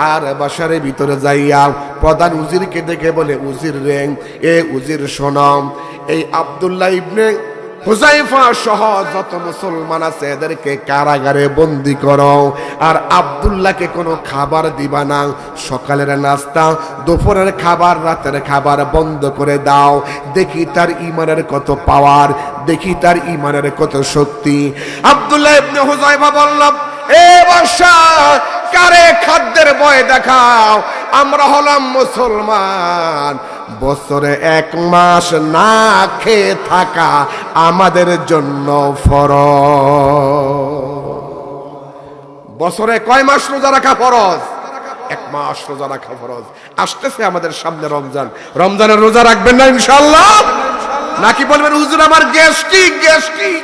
আর বাসারের ভিতরে যাইয়া প্রধান উজিরকে দেখে বলে, উজির রে, এ উজির শোনাম, এই আব্দুল্লাহ ইবনে হুযায়ফা সহ যত মুসলমান আছে এদেরকে কারাগারে বন্দী করো, আর আব্দুল্লাহকে কোনো খাবার দিবা না, সকালের নাস্তা, দুপুরের খাবার, রাতের খাবার বন্ধ করে দাও, দেখি তার ঈমানের কত পাওয়ার, দেখি তার ঈমানের কত শক্তি। আব্দুল্লাহ ইবনে হুযায়ফা বলল, এ বাদশা, কারে খাদ্যের ভয় দেখাও? আমরা হলাম মুসলমান, বছরে 1 মাস না খেয়ে থাকা আমাদের জন্য ফরজ। বছরে কয় মাস রোজা রাখা ফরজ? 1 মাস রোজা রাখা ফরজ। আসতেছে আমাদের সামনে রমজান, রমজানের রোজা রাখবেন না ইনশাআল্লাহ? নাকি বলবেন হুজুর আমার গ্যাস্ট্রিক গ্যাস্ট্রিক?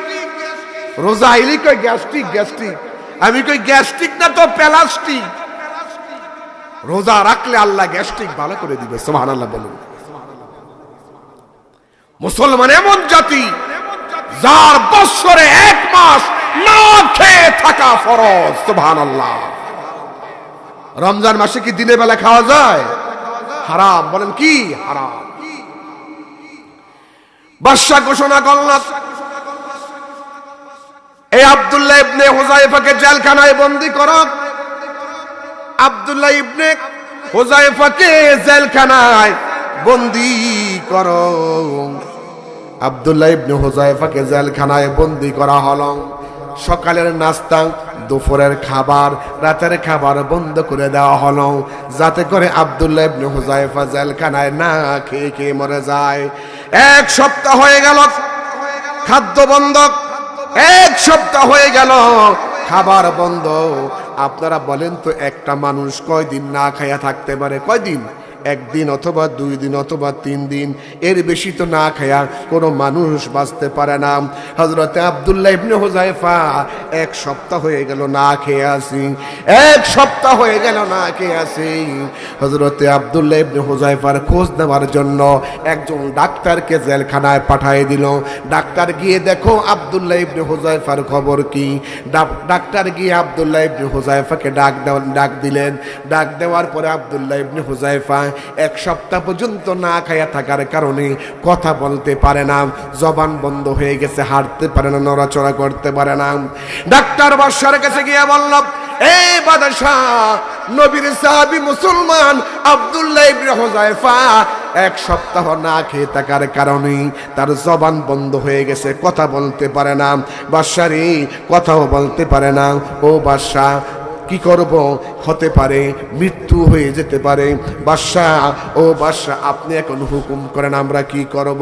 রোজা আইলি কই গ্যাস্ট্রিক গ্যাস্ট্রিক? আমি কই গ্যাস্ট্রিক না তো প্লাস্টিক। রোজা রাখলে আল্লাহ গ্যাস্ট্রিক ভালো করে দিবে, সুবহানাল্লাহ বলুন। মুসলমান এমন জাতি যার বছরে 1 মাস না খেয়ে থাকা ফরজ, সুবহানাল্লাহ। রমজান মাসে কি দিনের বেলা খাওয়া যায়? হারাম। বলেন কি হারাম? বাদশা ঘোষণা করলেন, এই আব্দুল্লাহ ইবনে হুযায়ফাকে জেলখানায় বন্দী করো। আব্দুল্লাহ ইবনে হুযায়ফাকে জেলখানায় বন্দী করো। আব্দুল্লাহ ইবনে হুযায়ফাকে জেলখানায় বন্দী করা হলো। সকালের নাস্তা, দুপুরের খাবার, রাতের খাবার বন্ধ করে দেওয়া হলো, যাতে করে আব্দুল্লাহ ইবনে হুযায়ফা জেলখানায় না খেয়ে খেয়ে মরে যায়। 1 সপ্তাহ হয়ে গেল খাদ্য বন্ধ, 1 সপ্তাহ হয়ে গেল খাবার বন্ধ। আপনারা বলেন তো, একটা মানুষ কয়দিন না খায়া থাকতে পারে? কয়দিন? 1 দিন অথবা 2 দিন অথবা 3 দিন, এর বেশি তো না খায়া কোনো মানুষ বাঁচতে পারে না। হযরতে আব্দুল্লাহ ইবনে হুযায়ফা 1 সপ্তাহ হয়ে গেল না খেয়ে আসি, 1 সপ্তাহ হয়ে গেল না খেয়ে আসি। হযরতে আব্দুল্লাহ ইবনে হুযায়ফার খোঁজ নেওয়ার জন্য একজন ডাক্তারকে জেলখানায় পাঠিয়ে দিল। ডাক্তার গিয়ে দেখো আব্দুল্লাহ ইবনে হুযায়ফার খবর কি। ডাক্তার গিয়ে আব্দুল্লাহ ইবনে হুযায়ফাকে ডাক দিলেন। ডাক দেওয়ার পরে আব্দুল্লাহ ইবনে হুযায়ফা 1 সপ্তাহ পর্যন্ত না খায়া থাকার কারণে কথা বলতে পারে না, জবান বন্ধ হয়ে গেছে, হাঁটতে পারে না, নড়াচড়া করতে পারে না। ডাক্তার বাদশার কাছে গিয়ে বলল, এই বাদশা, নবীর সাহাবী মুসলমান আব্দুল্লাহ ইবনে হুযায়ফা 1 সপ্তাহ না খেয়ে থাকার কারণে তার জবান বন্ধ হয়ে গেছে, কথা বলতে পারে না। বাদশারে কথাও বলতে পারে না। ও বাদশা, কি করব, হতে পারে মৃত্যু হয়ে যেতে পারে। বাদশাহ, ও বাদশাহ, আপনি এখন হুকুম করেন আমরা কি করব?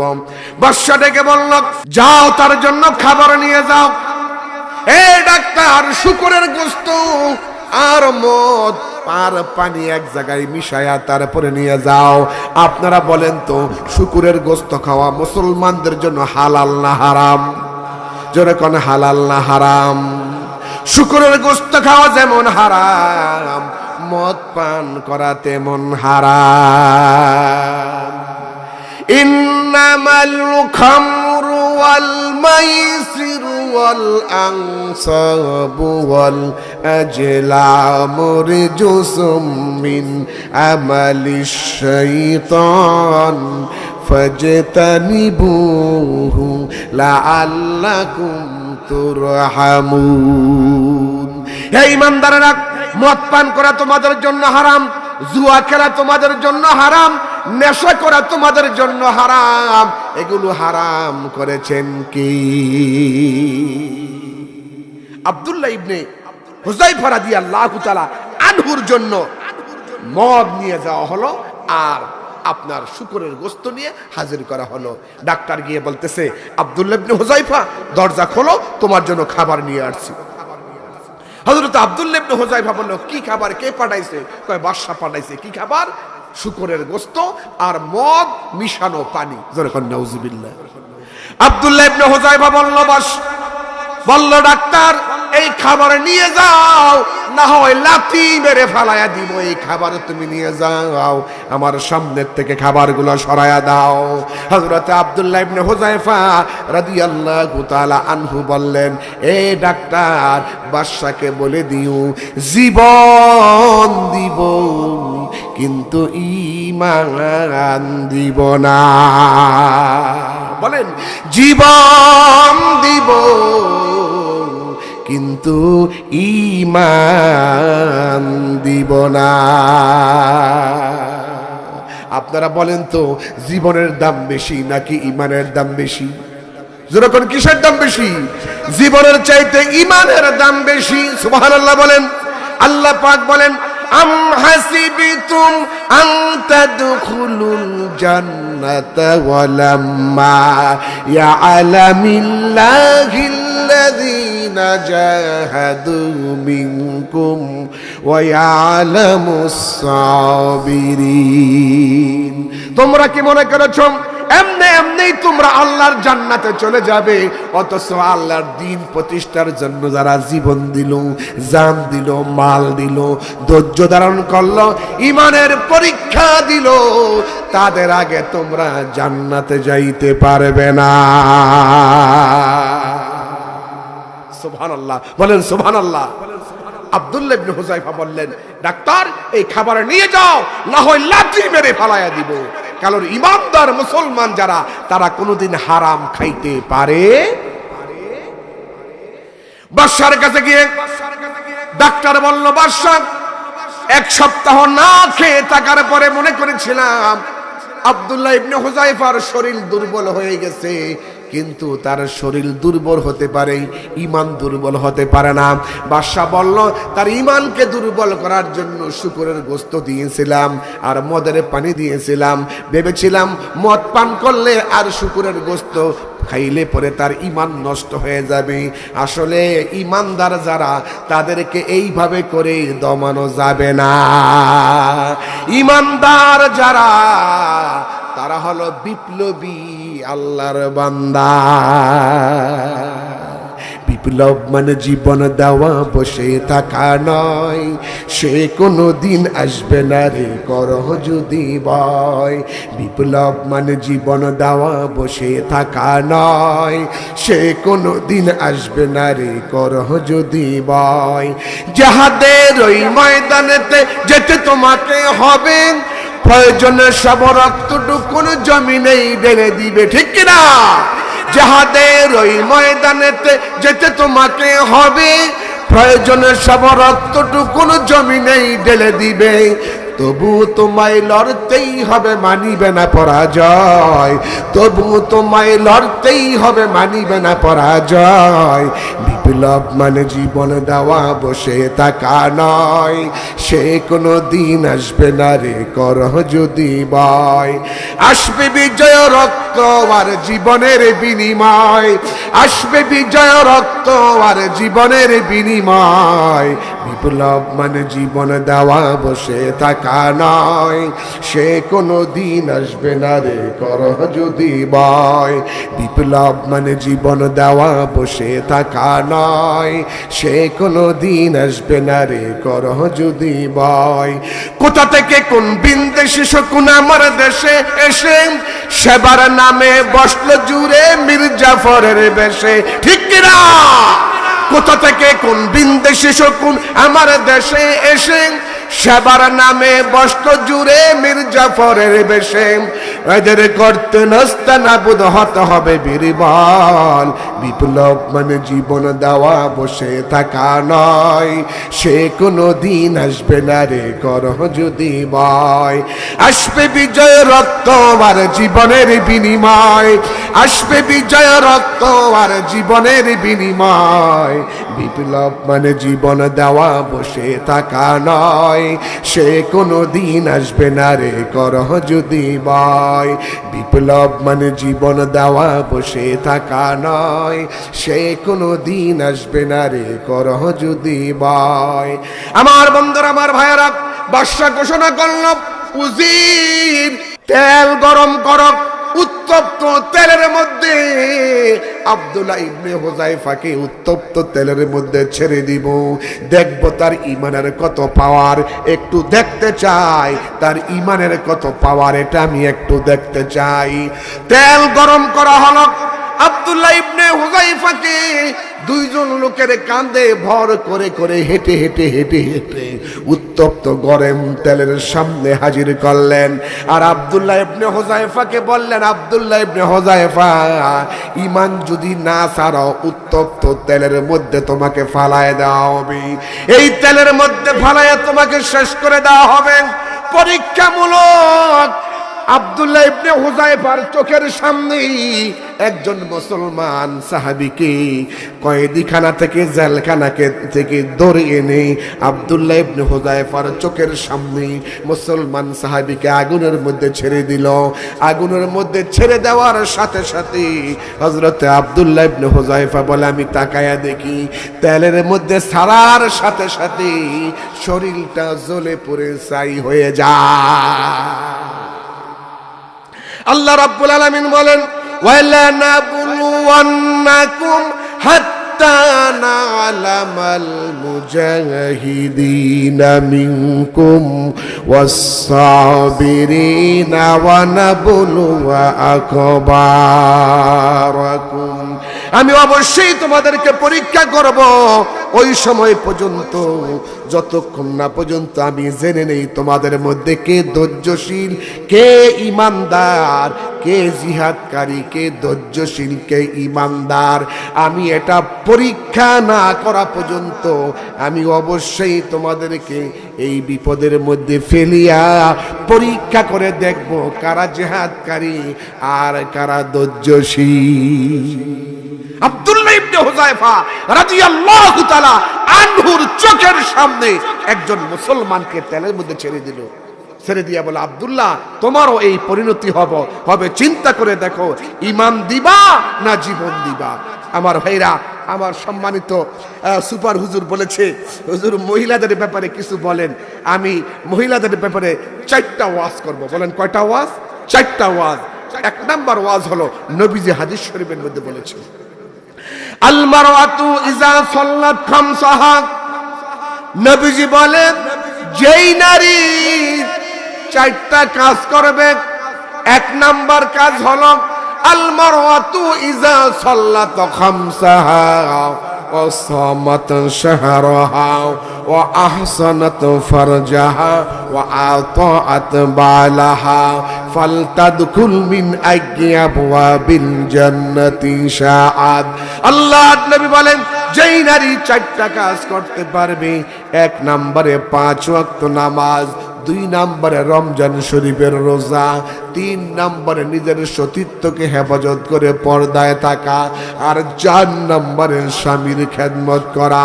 বাদশাহ ডেকে বলল, যাও তার জন্য খাবার নিয়ে যাও। এই ডাক্তার, শুকরের গোশত আর মদ আর পানি এক জায়গায় মিশায়া তারপরে নিয়ে যাও। আপনারা বলেন তো, শুকরের গোশত খাওয়া মুসলমানদের জন্য হালাল না হারাম? জোরে কোন হালাল না হারাম? শুকরের গোশত খাওয়া যেমন হারাম, মদ পান করা তেমন হারাম। ইন্নামাল খামরু ওয়াল মাইসিরু ওয়াল আনসাবু ওয়াল আজলামু রিজসুম মিন আমালিশ শাইতান ফাজতানিবুহু লাআল্লাকুম তুরহামুন। হে ঈমানদাররা, মদ পান করা তোমাদের জন্য হারাম, জুয়া খেলা তোমাদের জন্য হারাম, নেশা করা তোমাদের জন্য হারাম। এগুলো হারাম করেছেন কি? আব্দুল্লাহ ইবনে হুযায়ফা রাদিয়াল্লাহু তাআলা আনহুর জন্য মদ নিয়ে যাওয়া হলো আর আপনার শুকরের গোশত নিয়ে হাজির করা হলো। ডাক্তার গিয়ে বলতেছে, আব্দুল্লাহ ইবনে হুযায়ফা, দরজা খোলো, তোমার জন্য খাবার নিয়ে আসছি। হযরত আব্দুল্লাহ ইবনে হুযায়ফা বলল, কি খাবার, কে পাঠাইছে? কয়, বাদশা পাঠাইছে। কি খাবার? শুকরের গোশত আর মদ মিশানো পানি। জোরে কোন নাউজুবিল্লাহ। আব্দুল্লাহ ইবনে হুযায়ফা বলল, ডাক্তার, এই খাবার নিয়ে যাও, না হয় লাথি মেরে ফালায়া দিব। এই খাবার তুমি নিয়ে যাও, আমার সামনের থেকে খাবারগুলো সরায়া দাও। হযরত আব্দুল্লাহ ইবনে হুযায়ফা রাদিয়াল্লাহু তাআলা আনহু বললেন, এ ডাক্তার, বাদশাকে বলে দিও জীবন দিব কিন্তু ঈমান দিব না। বলেন, জীবন দিব কিন্তু ঈমান দিব না। আপনারা বলেন তো, জীবনের দাম বেশি নাকি ঈমানের দাম বেশি? যেরকম কিসের দাম বেশি? জীবনের চাইতে ঈমানের দাম বেশি। সুবহানাল্লাহ বলেন। আল্লাহ পাক বলেন, আম হাসিবিতুম আন তাদখুলুল জান্নাতা ওয়ালাম্মা ইয়ালামিল্লাহিল্লাযীনা জাহাদু মিনকুম ওয়া ইয়ালামুস সাবিরিন। তোমরা কি মনে করেছো এমনি তোমরা আল্লাহর জান্নাতে চলে যাবে? অথচ আল্লাহর দ্বীন প্রতিষ্ঠার জন্য যারা জীবন দিল, জান দিল, মাল দিল, ধৈর্য ধারণ করলো, ঈমানের পরীক্ষা দিল, তাদের আগে তোমরা জান্নাতে যাইতে পারবে না। সুবহানাল্লাহ বলেন, সুবহানাল্লাহ। আব্দুল্লাহ ইবনে হুযায়ফা বললেন, ডাক্তার, এই খাবার নিয়ে যাও, না হয় লাঠি মেরে ফালাইয়া দিব। কারণ ঈমানদার মুসলমান যারা, তারা কোনোদিন হারাম খাইতে পারে। বাদশার কাছে গিয়ে ডাক্তার বলল, বাদশা, এক সপ্তাহ না খেয়ে থাকার পরে মনে করেছিলাম আব্দুল্লাহ ইবনে হুযায়ফার শরীর দুর্বল হয়ে গেছে, কিন্তু তার শরীর দুর্বল হতে পারে, ঈমান দুর্বল হতে পারে না। বাদশা বলল, তার ঈমানকে দুর্বল করার জন্য শুকরের গোশত দিয়েছিলাম আর মদের পানি দিয়েছিলাম। ভেবেছিলাম মদ পান করলে আর শুকরের গোশত খাইলে পরে তার ঈমান নষ্ট হয়ে যাবে। আসলে ঈমানদার যারা, তাদেরকে এইভাবে করে দমানো যাবে না। ঈমানদার যারা, তারা হলো বিপ্লবী আল্লাহর বান্দা। বিপ্লব মানে জীবন দেওয়া, বসে থাকা নয়, সে কোনো দিন আসবে না রে করহ যদি ভয়। বিপ্লব মানে জীবন দেওয়া, বসে থাকা নয়, সে কোনো দিন আসবে না রে করহ যদি ভয়। যাহাদের ওই ময়দানেতে যেতে তোমাকে হবে, প্রয়োজনে সব রক্তটুকুন জমিনেই ঢেলে দিবে, ঠিক কিনা? যাহাদের ওই ময়দানেতে যেতে তোমাকে হবে, প্রয়োজনে সব রক্তটুকুন জমিনেই ঢেলে দিবে। তবু তোমায় লড়তেই হবে, মানিবে না পরাজয়। তবু তোমায় লড়তেই হবে, মানিবে না পরাজয়। বিপ্লব মানে জীবন দেওয়া, বসে থাকা নয়। সে কোনো দিন আসবে না রে করহ যদি ভয়। আসবে বিজয় রক্ত আর জীবনের বিনিময়, আসবে বিজয় রক্ত আর জীবনের বিনিময়। বিপ্লব মানে জীবন দেওয়া, বসে থাকা নয়। সে কোনো দিন আসবে না রে করহ যদি ভয়। বিপ্লব মানে জীবন দেওয়া, বসে থাকা নয়। সে কোনো দিন আসবে না রে করহ যদি ভয়। কোথা থেকে কোন বিন্দেশি শকুন আমার দেশে এসে সেবার নামে বসলো জুড়ে মির্জাফরের বেশে, ঠিক কিনা? কোথা থেকে কোন বিন্দেশি শকুন আমার দেশে এসে সেবার নামে বসত জুড়ে মির্জাফরের বেশে। এদের করতে নাস্তানাবুদ হতে হবে বীরবল। বিপ্লব মানে জীবন দেওয়া, বসে থাকা নয়। সে কোনো দিন আসবে না রে করহ যদি ভয়। আসবে বিজয় রক্ত আর জীবনের বিনিময়, আসবে বিজয় রক্ত আর জীবনের বিনিময়। বিপ্লব মানে জীবন দেওয়া, বসে থাকা নয়। সে কোনো দিন আসবে না রে করহ যদি ভয়। বিপ্লব মানে জীবন দেওয়া, বসে থাকা নয়। সে কোনো দিন আসবে না রে করহ যদি ভয়। আমার বন্ধুরা, আমার ভাইয়েরা, বাদশা ঘোষণা করল, উজির তেল গরম করক। উত্তপ্ত তেলের মধ্যে আব্দুল্লাহ ইবনে হুযায়ফাকে উত্তপ্ত তেলের মধ্যে ছেড়ে দিব। দেখবো তার ইমানের কত পাওয়ার, একটু দেখতে চাই তার ইমানের কত পাওয়ার, এটা আমি একটু দেখতে চাই। তেল গরম করা হলো। আব্দুল্লাহ ইবনে হুযায়ফাকে দুইজন লোকের কাঁধে ভর করে করে হেঁটে হেঁটে হেঁটে হেঁটে উত্তপ্ত গরম তেলের সামনে হাজির করলেন। আর আব্দুল্লাহ ইবনে হুযায়ফাকে বললেন, আব্দুল্লাহ ইবনে হুযায়ফা, ঈমান যদি না ছাড়ো উত্তপ্ত তেলের মধ্যে তোমাকে ফালায় দেওয়া হবে। এই তেলের মধ্যে ফালায় তোমাকে শেষ করে দেওয়া হবে। পরীক্ষামূলক আব্দুল্লাহ ইবনে হুযায়ফার চোখের সামনেই একজন মুসলমান সাহাবীকে কয়েদিখানা থেকে, জেলখানাকে থেকে ধরে এনে আব্দুল্লাহ ইবনে হুযায়ফার চোখের সামনে মুসলমান সাহাবীকে আগুনের মধ্যে ছেড়ে দিল। আগুনের মধ্যে ছেড়ে দেওয়ার সাথে সাথে হযরতে আব্দুল্লাহ ইবনে হুযায়ফা বলে, আমি তাকায়া দেখি তেলের মধ্যে ছাড়ার সাথে সাথে শরীরটা জ্বলে পুড়ে ছাই হয়ে যায়। আল্লাহ রাব্বুল আলামিন বলেন, ওয়ালা নাবলুওয়ান্নাকুম হাত্তা না'লামাল মুজাহিদিনা মিনকুম ওয়াস-সাবিরিনা ওয়া নাবলুওয়া আকবারাকুম। আমি অবশ্যই তোমাদেরকে পরীক্ষা করব ওই সময় পর্যন্ত, যতক্ষণ না পর্যন্ত আমি জেনে নেই তোমাদের মধ্যে কে ধৈর্যশীল, কে ইমানদার, কে জিহাদকারী, কে ধৈর্যশীল, কে ইমানদার। আমি এটা পরীক্ষা না করা পর্যন্ত আমি অবশ্যই তোমাদেরকে এই বিপদের মধ্যে ফেলিয়া পরীক্ষা করে দেখব কারা জিহাদকারী আর কারা ধৈর্যশীল। আব্দুল্লাহ ইবনে হুযায়ফা রাদিয়াল্লাহু তাআলা আনহুর চোখের সামনে একজন মুসলমানকে তেলের মধ্যে ছেড়ে দিল। ছেড়ে দিয়া বলে, আব্দুল্লাহ, তোমারও এই পরিণতি হবে, চিন্তা করে দেখো, ঈমান দিবা না জীবন দিবা। আমার ভাইরা, আমার সম্মানিত সুপার হুজুর বলেছে, হুজুর মহিলাদের ব্যাপারে কিছু বলেন। আমি মহিলাদের ব্যাপারে 4টা ওয়াজ করব। বলেন কয়টা ওয়াজ? 4টা ওয়াজ। 1 নাম্বার ওয়াজ হলো নবীজি হাদিস শরীফের মধ্যে বলেছে, আল মারআতু ইযা সাল্লাত খামসাহা। নবীজি বলেন, যেই নারী 4টা কাজ করবে, 1 নাম্বার কাজ হলো আল মারআতু ইযা সাল্লাত খামসাহা ওয়া সামাত শাহরাহা ওয়া আহসানাত ফারজাহা ওয়া আতাআত বালাহা ফালতাদখুল মিন আবওয়াবিল জান্নাতি শাআত। আল্লাহ নবী বলেন, যেই নারী 4টা কাজ করতে পারবে, 1 নম্বরে 5 ওয়াক্ত নামাজ, 2 নম্বরে রমজান শরীফের রোজা, 3 নম্বরে নিজের সতীত্বকে হেফাজত করে পর্দায় থাকা, আর 4 নম্বরে স্বামীর খেদমত করা।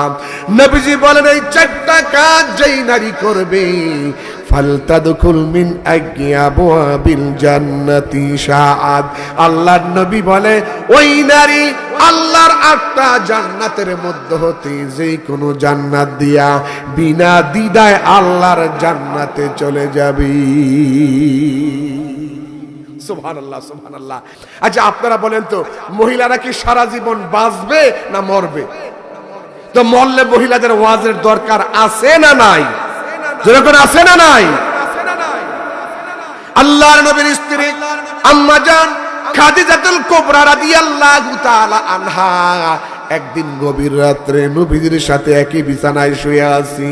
নবীজি বলেন এই 4টা কাজ যেই নারী করবে ফালতাদখুল মিন আবওয়াবিল জান্নাতি শাআত। আল্লাহর নবী বলে ওই নারী আল্লাহর 8টা জান্নাতের মধ্য হতে যে কোনো জান্নাত দিয়া বিনা দ্বিধায় আল্লাহর জান্নাতে চলে যাবে। সুবহানাল্লাহ, সুবহানাল্লাহ। আচ্ছা আপনারা বলেন তো, মহিলারা কি সারা জীবন বাঁচবে না মরবে? তো মরলে মহিলাদের ওয়াজের দরকার আছে না নাই? যেরকম আছে না নাই? আল্লাহর নবীর স্ত্রী আম্মা জান খাদিজাতুল কুবরা রাদিয়াল্লাহু তাআলা আনহা একদিন গভীর রাত্রে নবীজির সাথে একই বিছানায় শুয়ে আছি।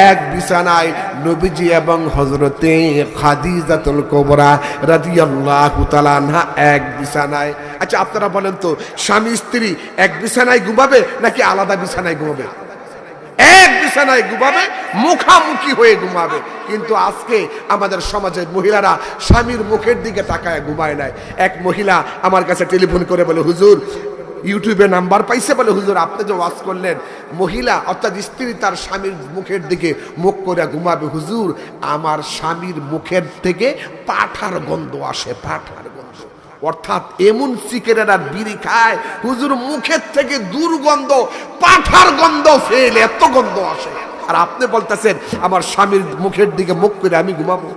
এক বিছানায় নবীজি এবং হযরতে খাদিজাতুল কুবরা রাদিয়াল্লাহু তাআলা আনহা এক বিছানায়। আচ্ছা আপনারা বলেন তো, স্বামী স্ত্রী এক বিছানায় ঘুমাবে নাকি আলাদা বিছানায় ঘুমাবে? এক বিছানায় ঘুমাবে, মুখামুখি হয়ে ঘুমাবে। কিন্তু আজকে আমাদের সমাজের মহিলারা স্বামীর মুখের দিকে তাকায় ঘুমায় নাই। এক মহিলা আমার কাছে টেলিফোন করে বলে, হুজুর ইউটিউবে নাম্বার পাইছে, বলে হুজুর আপনি যে ওয়াজ করলেন মহিলা অর্থাৎ স্ত্রী তার স্বামীর মুখের দিকে মুখ করে ঘুমাবে। হুজুর আমার স্বামীর মুখের থেকে পাঠার গন্ধ আসে, পাঠার গন্ধ, অর্থাৎ এমন সিগারেট আর বিড়ি খায় হুজুর মুখের থেকে দুর্গন্ধ, পাঠার গন্ধ ফেলে এত গন্ধ আসে। আর আপনি বলতেছেন আমার স্বামীর মুখের দিকে মুখ করে আমি ঘুমাবো।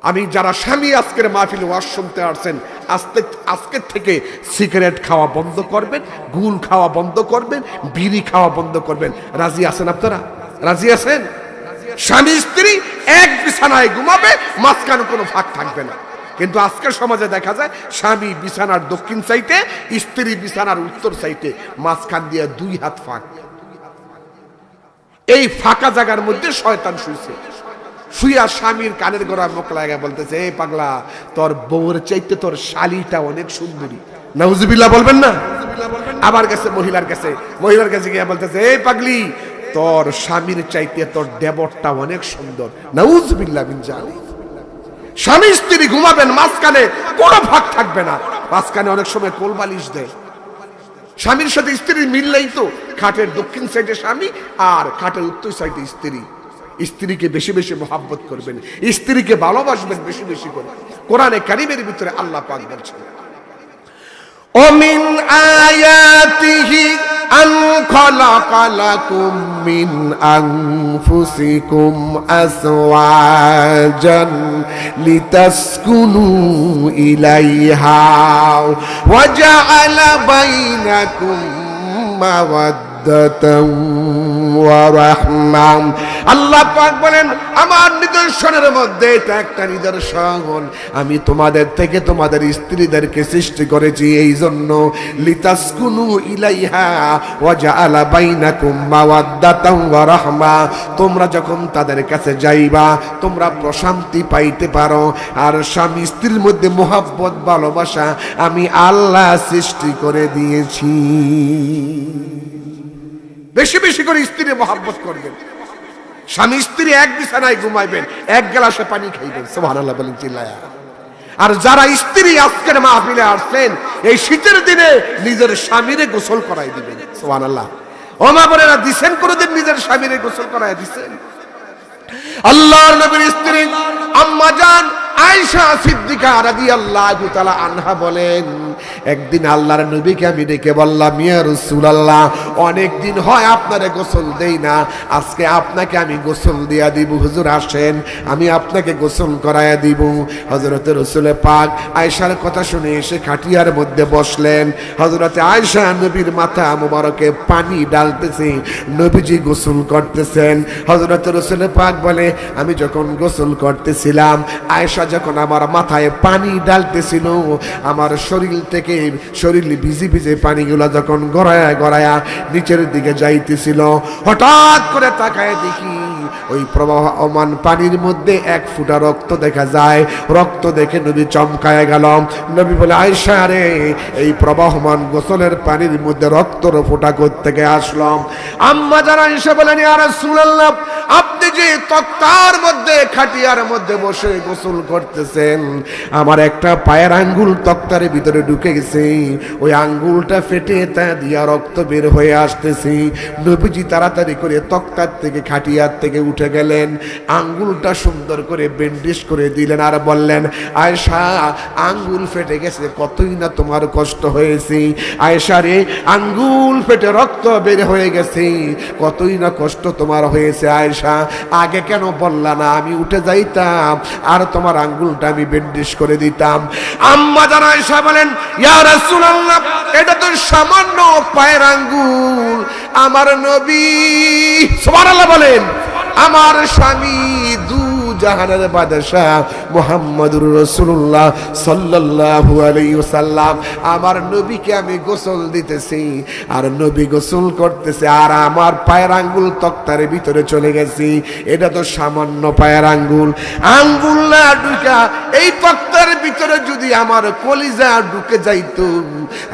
আমি যারা স্বামী আজকের মাহফিলে ওয়াজ শুনতে আসছেন, আজকের থেকে সিগারেট খাওয়া বন্ধ করবেন, গুল খাওয়া বন্ধ করবেন, বিড়ি খাওয়া বন্ধ করবেন। রাজি আছেন আপনারা? রাজি আছেন? স্বামী স্ত্রী এক বিছানায় ঘুমাবে, মাঝখানে কোনো ফাঁক থাকবে না। কিন্তু আজকের সমাজে দেখা যায় স্বামী বিছানার দক্ষিণ সাইডে, স্ত্রী বিছানার উত্তর সাইডে, মাঝখান দিয়ে 2 হাত ফাঁক। এই ফাঁকা জায়গার মধ্যে শয়তান শুইছে। শুইয়া স্বামীর কানের গোড়া মুখ লাগা বলতেছে, এই পাগলা তোর বউর চাইতে তোর শালিটা অনেক সুন্দরী। নাউজুবিল্লাহ বলবেন না? আবার গেছে মহিলার কাছে গিয়ে বলতেছে, এই পাগলি তোর স্বামীর চাইতে তোর দেবরটা অনেক সুন্দর। নাউজুবিল্লাহ মিন জালিক। স্বামী স্ত্রী ঘুমাবেন, মাঝখানে কোনো ফাঁক থাকবে না। মাঝখানে অনেক সময় কোল বালিশ দেয়। স্বামীর সাথে স্ত্রীর মিললেই তো খাটের দক্ষিণ সাইডে স্বামী আর খাটের উত্তর সাইডে স্ত্রী। স্ত্রীকে বেশি বেশি মহব্বত করবেন, স্ত্রীকে ভালোবাসবেন বেশি বেশি করে। কোরআনে কারীমের ভিতরে আল্লাহ পাক বলছেন, ومن آياته أن خلق لكم من أنفسكم أزواجا لتسكنوا إليها وجعل بينكم مودة ورحمة। আল্লাহ পাক বলেন আমার নিদর্শনের মধ্যে এটা একটা নিদর্শন, আমি তোমাদের থেকে তোমাদের স্ত্রীদেরকে সৃষ্টি করেছি এই জন্য, লিতাসকুনু ইলাইহা ওয়া জাআলা বাইনাকুম মাওয়াদ্দাতাও ওয়া রাহমা, তোমরা যখন তাদের কাছে যাইবা তোমরা প্রশান্তি পাইতে পারো। আর স্বামী স্ত্রীর মধ্যে মহব্বত ভালোবাসা আমি আল্লাহ সৃষ্টি করে দিয়েছি। বেশি বেশি করে স্ত্রী মহব্বত করবেন। স্বামী স্ত্রী এক বিছানায় ঘুমাইবেন, এক গ্লাসে পানি খাইবেন। সুবহানাল্লাহ বলেন চিল্লায়া। আর যারা স্ত্রী আজকের মাহফিলে আসছেন এই শীতের দিনে নিজের স্বামীরে গোসল করাই দিবেন। সুবহানাল্লাহ। ও মা বোনেরা, দিছেন কোনদিন নিজের স্বামীরে গোসল করাই দিছেন? আল্লাহর নবীর স্ত্রী আম্মা জান আয়েশা সিদ্দিকা রাদিয়াল্লাহু তাআলা আনহা বলেন, একদিন আল্লাহর নবীকে আমি ডেকে বললাম, ইয়া রাসূলুল্লাহ অনেক দিন হয় আপনারে গোসল দেই না, আজকে আপনাকে আমি গোসল দিয়া দিব। হুজুর আসেন আমি আপনাকে গোসল করায়া দিব। হযরতে রাসূল পাক আয়েশার কথা শুনে এসে খাটিয়ার মধ্যে বসলেন। হযরতে আয়েশা নবীর মাথা মোবারকে পানি ঢালতেছে, নবীজি গোসল করতেছেন। হযরতে রাসূল পাক বলে, আমি যখন গোসল করতেছিলাম আয়েশা যখন আমার মাথায় পানি ঢালতেছিল, আমার শরীর থেকে ভিজে ভিজে পানিগুলো যখন গড়ায়া গড়ায়া নিচের দিকে যাইতেছিল, হঠাৎ করে তাকায় দেখি ওই প্রবাহমান পানির মধ্যে এক ফোঁটা রক্ত দেখা যায়। রক্ত দেখে নবী চমকায় গেল। নবী বলে, আয়েশা রে, এই প্রবাহমান গোসলের পানির মধ্যে রক্তর ফোঁটা থেকে আসলাম। আম্মা জান আয়েশা বলেন, ইয়া রাসূলুল্লাহ, আপনি যে তক্তার মধ্যে খাটিয়ার মধ্যে বসে গোসল করতেছেন, আমার একটা পায়ের আঙ্গুল তক্তার ভিতরে ঢুকে গেছে, ওই আঙ্গুলটা ফেটে তা দিয়া রক্ত বের হয়ে আসতেছে। নবীজি তাড়াতাড়ি করে তক্তার থেকে খাটিয়ার থেকে উঠে গেলেন, আঙ্গুলটা সুন্দর করে ব্যান্ডেজ করে দিলেন আর বললেন, আয়েশা, আঙ্গুল ফেটে গেছে, কতই না তোমার কষ্ট হয়েছে। আয়েশা রে, আঙ্গুল ফেটে রক্ত বের হয়ে গেছে, কতই না কষ্ট তোমার হয়েছে। আয়েশা, আগে কেন বললা না? আমি উঠে যাইতাম আর তোমার আঙ্গুলটা আমি ব্যান্ডেজ করে দিতাম। আম্মা জান আয়েশা বলেন, ইয়া রাসূলুল্লাহ, এটা তো সামান্য পায়ের আঙ্গুল। আমার নবী, সুবহানাল্লাহ বলেন, আমার স্বামী দু জাহানের বাদশাহ মুহাম্মদুর রাসূলুল্লাহ সাল্লাল্লাহু আলাইহি ওয়াসাল্লাম, আমার নবীকে আমি গোসল দিতেছি আর নবী গোসল করতেছে, আর আমার পায়ের আঙ্গুল তক্তার ভিতরে চলে গেছে। এটা তো সামান্য পায়ের আঙ্গুল। আঙ্গুল না ঢুকা এই তক্তার ভিতরে যদি আমার কলিজা ঢুকে যাইতো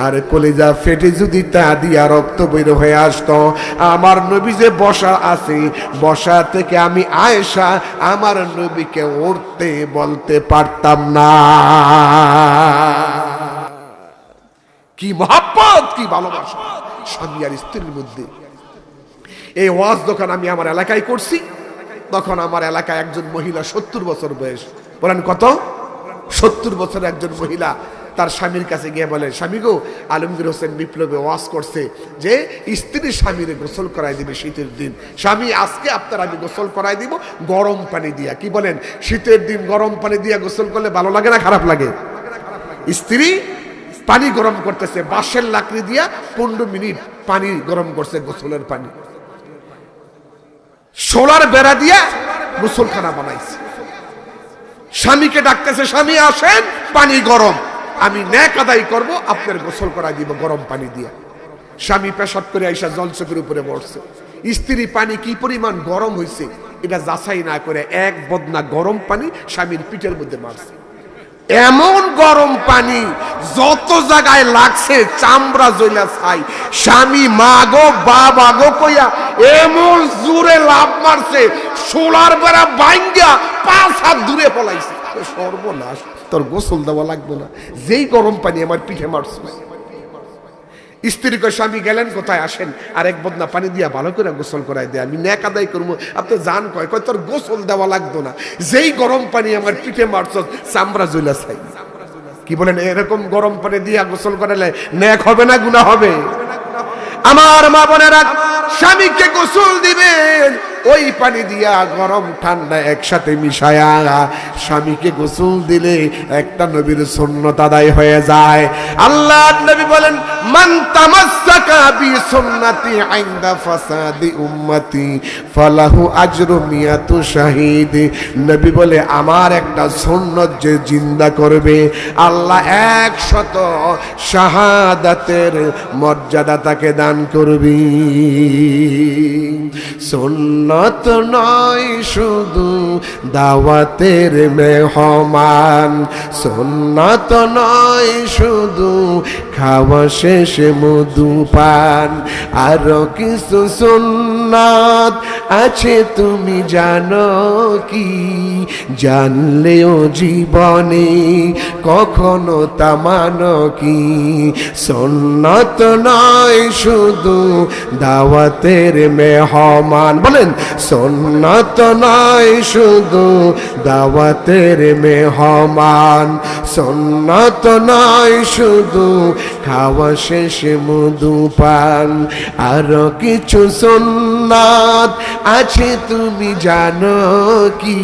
আর কলিজা ফেটে যদি তা দিয়া রক্ত বের হয়ে আসতো, আমার নবী যে বসা আছে, বসা থেকে আমি আয়েশা আমার নবীকে উঠতে বলতে পারতাম না। কি মহব্বত, কি ভালোবাসা স্বামী আর স্ত্রীর মধ্যে। এই ওয়াজ যখন আমি আমার এলাকায় করছি, তখন আমার এলাকায় একজন মহিলা 70 বছর বয়স। বলেন কত? 70 বছর একজন মহিলা তার স্বামীর কাছে গিয়ে বলে, স্বামী গো, আলমগীর হোসেন বিপ্লবে ওয়াজ করছে যে স্ত্রী স্বামীরে গোসল করাই দিবে শীতের দিন। স্বামী, আজকে আপনার আমি গোসল করাই দিব গরম পানি দিয়া। কি বলেন? শীতের দিন গরম পানি দিয়া গোসল করলে ভালো লাগে না খারাপ লাগে? স্ত্রী পানি গরম করতেছে, বাঁশের লাকড়ি দিয়া 15 মিনিট পানি গরম করছে, গোসলের পানি, সোলার বেড়া দিয়া গোসলখানা বানাইছে। স্বামীকে ডাকতেছে, স্বামী আসেন, পানি গরম, আমি নেক আদায় করব, আপনার গোসল করাই দিব গরম পানি দিয়া। স্বামী পেশাব করে আইসা জলচকের উপরে বসছে। স্ত্রী পানি কি পরিমাণ গরম হয়েছে এটা যাচাই না করে এক বদনা গরম পানি স্বামীর পিঠের মধ্যে মারছে। এমন গরম পানি যত জায়গায় লাগছে চামড়া জইলা ছাই। স্বামী মা গো বাবা গো কইয়া এমন জোরে লাভ মারছে, সোলার বেড়া ভাঙ্গা 5 হাত দূরে পলাইছে। সর্বনাশ, তোর গোসল দেওয়া লাগবে না, যেই গরম পানি আমার পিঠে মারছে। স্ত্রী কয়, স্বামী গেলেন কোথায়, আসেন আর এক বদনা পানি দিয়া ভালো করে গোসল করাই দেয়, আমি নেক আদায় করবো। আপনি জান কয়, তোর গোসল দেওয়া লাগতো না, যেই গরম পানি আমার পিঠে মারছ চামড়া জইলা ছাই। কি বলেন? এরকম গরম পানি দিয়া গোসল করালে নেক হবে না গুনাহ হবে? আমার মা বোনেরা, স্বামীকে গোসল দিবেন ওই পানি দিয়া গরম ঠান্ডা একসাথে মিশায়া স্বামীকে গোসল দিলে একটা নবীর সুন্নাত আদায় হয়ে যায়। আল্লাহর নবী বলেন, মান তামাসসাকা বিসুন্নতি ইনদা ফাসাদি উম্মতি ফালাহু আজরু মিয়াতু শাহীদ। নবী বলে, আমার একটা সুন্নাত যে জিন্দা করবে, আল্লাহ 100 শাহাদাতের মর্যাদা তাকে দান করবে। সুন্নত নয় শুধু দাওয়াতের মেহমান, সুন্নত নয় শুধু খাওয়া শেষে মধু পান, আরো কিছু সুন্নাত আছে তুমি জানো কি? জানলেও জীবনে কখনো তা মানো কি? সুন্নত নয় শুধু দাওয়াতের মেহমান, বলেন সুন্নাত নয় শুধু দাওয়াতের মেহমান, সুন্নাত নয় শুধু খাওয়া শেষে মধু পান, আরো কিছু সুন্নাত আছে তুমি জানো কি?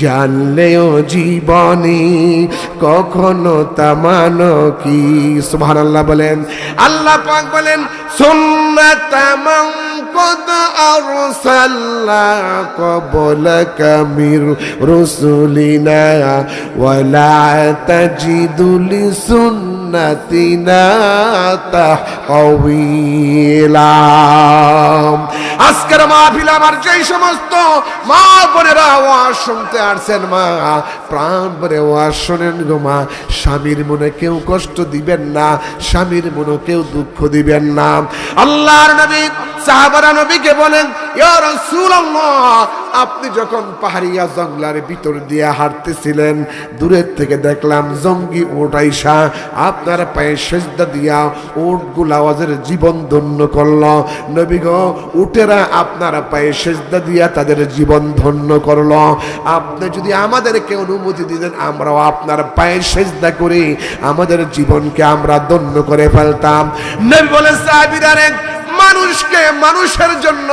জানলেও জীবনে কখনো তা মানো কি? সুবহানাল্লাহ বলেন। আল্লাহ পাক বলেন, সুন্নাত মান قد أرسلنا قبلك من رسلنا ولا تجد لسنتنا সুন্নতিনা তাহওয়িলা। আজকের মাহফিল আমার যেই সমস্ত মা বোনেরা ওয়াজ শুনতে আসছেন, মা প্রাণ ভরে ওয়াজ শোনেন গো মা। স্বামীর মনে কেউ কষ্ট দিবেন না, স্বামীর মনে কেউ দুঃখ দিবেন না। আল্লাহর নবী সাহাবারা নবীকে বলেন, ইয়া রাসূলুল্লাহ, আপনি যখন পাহাড়িয়া জঙ্গলের ভিতর দিয়ে হাঁটতেছিলেন, দূরের থেকে দেখলাম জঙ্গি উট আইসা আপনার পায়ে সেজদা দিয়া উটগুলো আওয়াজের জীবন ধন্য করল। নবী গো, উটেরা আপনার পায়ে সেজদা দিয়া তাদের জীবন ধন্য করল। আপনি যদি আমাদেরকে অনুমতি দিতেন, আমরাও আপনার পায়ে সেজদা করি আমাদের জীবনকে আমরা ধন্য করে ফেলতাম। নবী বলেন, সাহাবীরা রে, মানুষকে মানুষের জন্য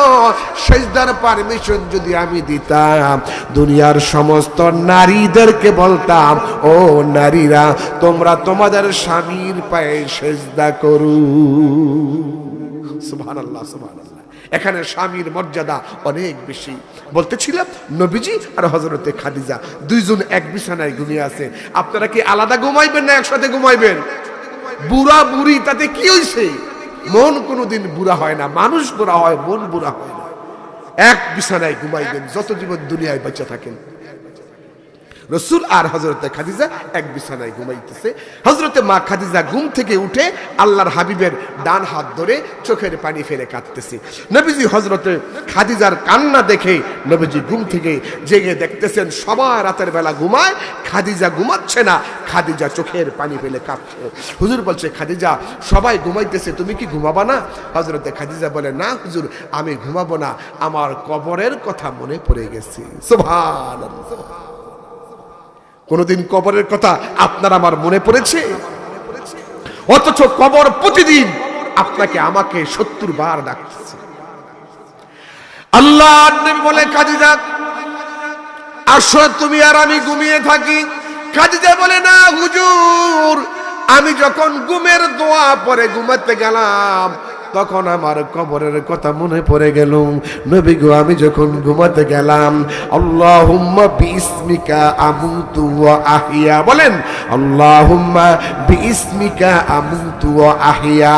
সেজদার পারমিশন যদি আমি দিতাম, দুনিয়ার সমস্ত নারীদেরকে বলতাম, ও নারীরা, তোমরা তোমাদের স্বামীর পায়ে সেজদা করো। সুবহানাল্লাহ, সুবহানাল্লাহ। এখানে স্বামীর মর্যাদা অনেক বেশি। বলতেছিলাম, নবীজি আর হযরতে খাদিজা দুইজন এক বিছানায় ঘুমিয়ে আছে। আপনারা কি আলাদা ঘুমাইবেন না একসাথে ঘুমাইবেন? বুড়া বুড়ি তাতে কি হইছে? মন কোনোদিন বুড়া হয় না, মানুষ বুড়া হয়, মন বুড়া হয় না। এক বিছানায় ঘুমাইবেন যত জীবন দুনিয়ায় বেঁচে থাকেন। রসুল আর হযরতে খাদিজা এক বিছানায় ঘুমাইতেছে। হযরতে মা খাদিজা ঘুম থেকে উঠে আল্লাহর হাবিবের ডান হাত ধরে চোখের পানি ফেলে কাঁদতেছে। নবীজি হযরতে খাদিজার কান্না দেখে নবীজি ঘুম থেকে জেগে দেখতেছেন সবাই রাতের বেলা ঘুমায়, খাদিজা ঘুমাচ্ছে না, খাদিজা চোখের পানি ফেলে কাঁদছে। হুজুর বলছে, খাদিজা সবাই ঘুমাইতেছে, তুমি কি ঘুমাবা না? হযরতে খাদিজা বলে, না হুজুর, আমি ঘুমাবো না, আমার কবরের কথা মনে পড়ে গেছে। সুবহানাল্লাহ। কোনদিন কবরের কথা আপনার আমার মনে পড়েছে? অথচ কবর প্রতিদিন আপনাকে আমাকে ৭০ বার ডাকছে। আল্লাহর নবী বলে, খাদিজা আসো তুমি আর আমি ঘুমিয়ে থাকি। খাদিজা বলে, না হুজুর, আমি যখন ঘুমের দোয়া পরে ঘুমাতে গেলাম তখন আমার কবরের কথা মনে পড়ে গেল। নবী গো, আমি যখন ঘুমাতে গেলাম, আল্লাহুম্মা বিইসমিকা আমুতু ওয়া আহইয়া, বলেন আল্লাহুম্মা বিইসমিকা আমুতু ওয়া আহইয়া।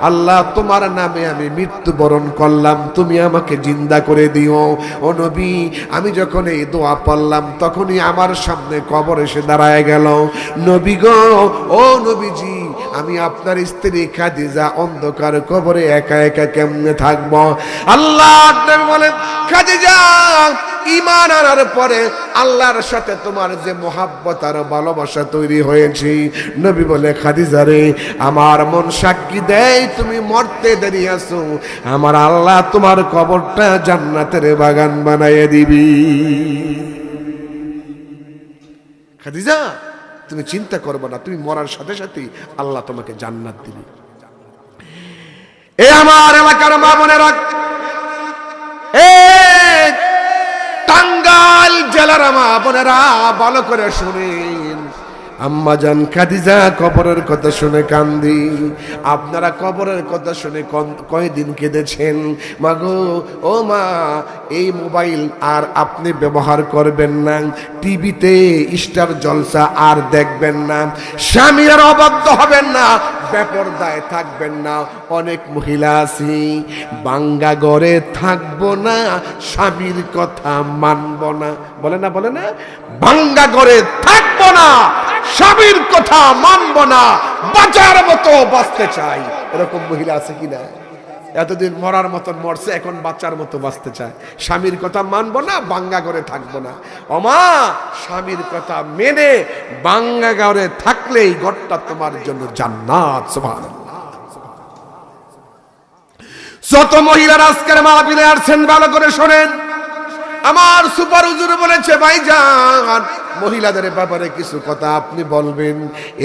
আল্লাহ, তোমার নামে আমি মৃত্যুবরণ করলাম, তুমি আমাকে জিন্দা করে দিও। ও নবী, আমি যখন এই দোয়া পড়লাম তখনই আমার সামনে কবর এসে দাঁড়ায় গেল। নবী গো, ও নবীজি, আমি আপনার স্ত্রী খাদিজা অন্ধকার কবরে একা একা কেমনে থাকবো? আল্লাহ নবী বলেন, খাদিজা, ঈমান আনার পরে আল্লাহর সাথে তোমার যে মোহাব্বত আর ভালোবাসা তৈরি হয়েছে, নবী বলে, খাদিজা রে, আমার মন সাক্ষী দেয় তুমি মরতে দেরি আছো, আমার আল্লাহ তোমার কবরটা জান্নাতের বাগান বানাইয়ে দিবি। খাদিজা, তুমি চিন্তা করবে না, তুমি মরার সাথে সাথে আল্লাহ তোমাকে জান্নাত দিবে। এ আমার এলাকার মা বোনেরা, এ টাঙ্গাইল জেলার মা বোনেরা, ভালো করে শুনেন। আম্মা জান খাদিজা কবরের কথা শুনে কান্দি। আপনারা কবরের কথা শুনে কয়দিন কেঁদেছেন? মাগো, ও মা, এই মোবাইল আর আপনি ব্যবহার করবেন না, টিভিতে স্টার জলসা আর দেখবেন না, স্বামী আর অবাধ্য হবেন না, বেপরদায় থাকবেন না। অনেক মহিলা আছি, বাঙ্গা ঘরে থাকবো না, স্বামীর কথা মানবো না। বলে না, বলে না, বাঙ্গা ঘরে থাকবো না, স্বামীর কথা মানবো না, বাঁচার মতো বাঁচতে চাই। এরকম মহিলা আছে কিনা? এতদিন মরার মতন মরছে, এখন বাচ্চার মতো বাঁচতে চায়। স্বামীর কথা মানবো না, বাঙ্গা ঘরে থাকবো না। ওমা, স্বামীর কথা মেনে বাঙ্গা ঘরে থাকলেই ঘরটা তোমার জন্য জান্নাত। সুবহানাল্লাহ। যত মহিলারা আজকের মাহফিলে আসছেন, ভালো করে শোনেন। আমার সুপার হুজুর বলেছে, ভাইজান, মহিলাদের ব্যাপারে কিছু কথা আপনি বলবেন।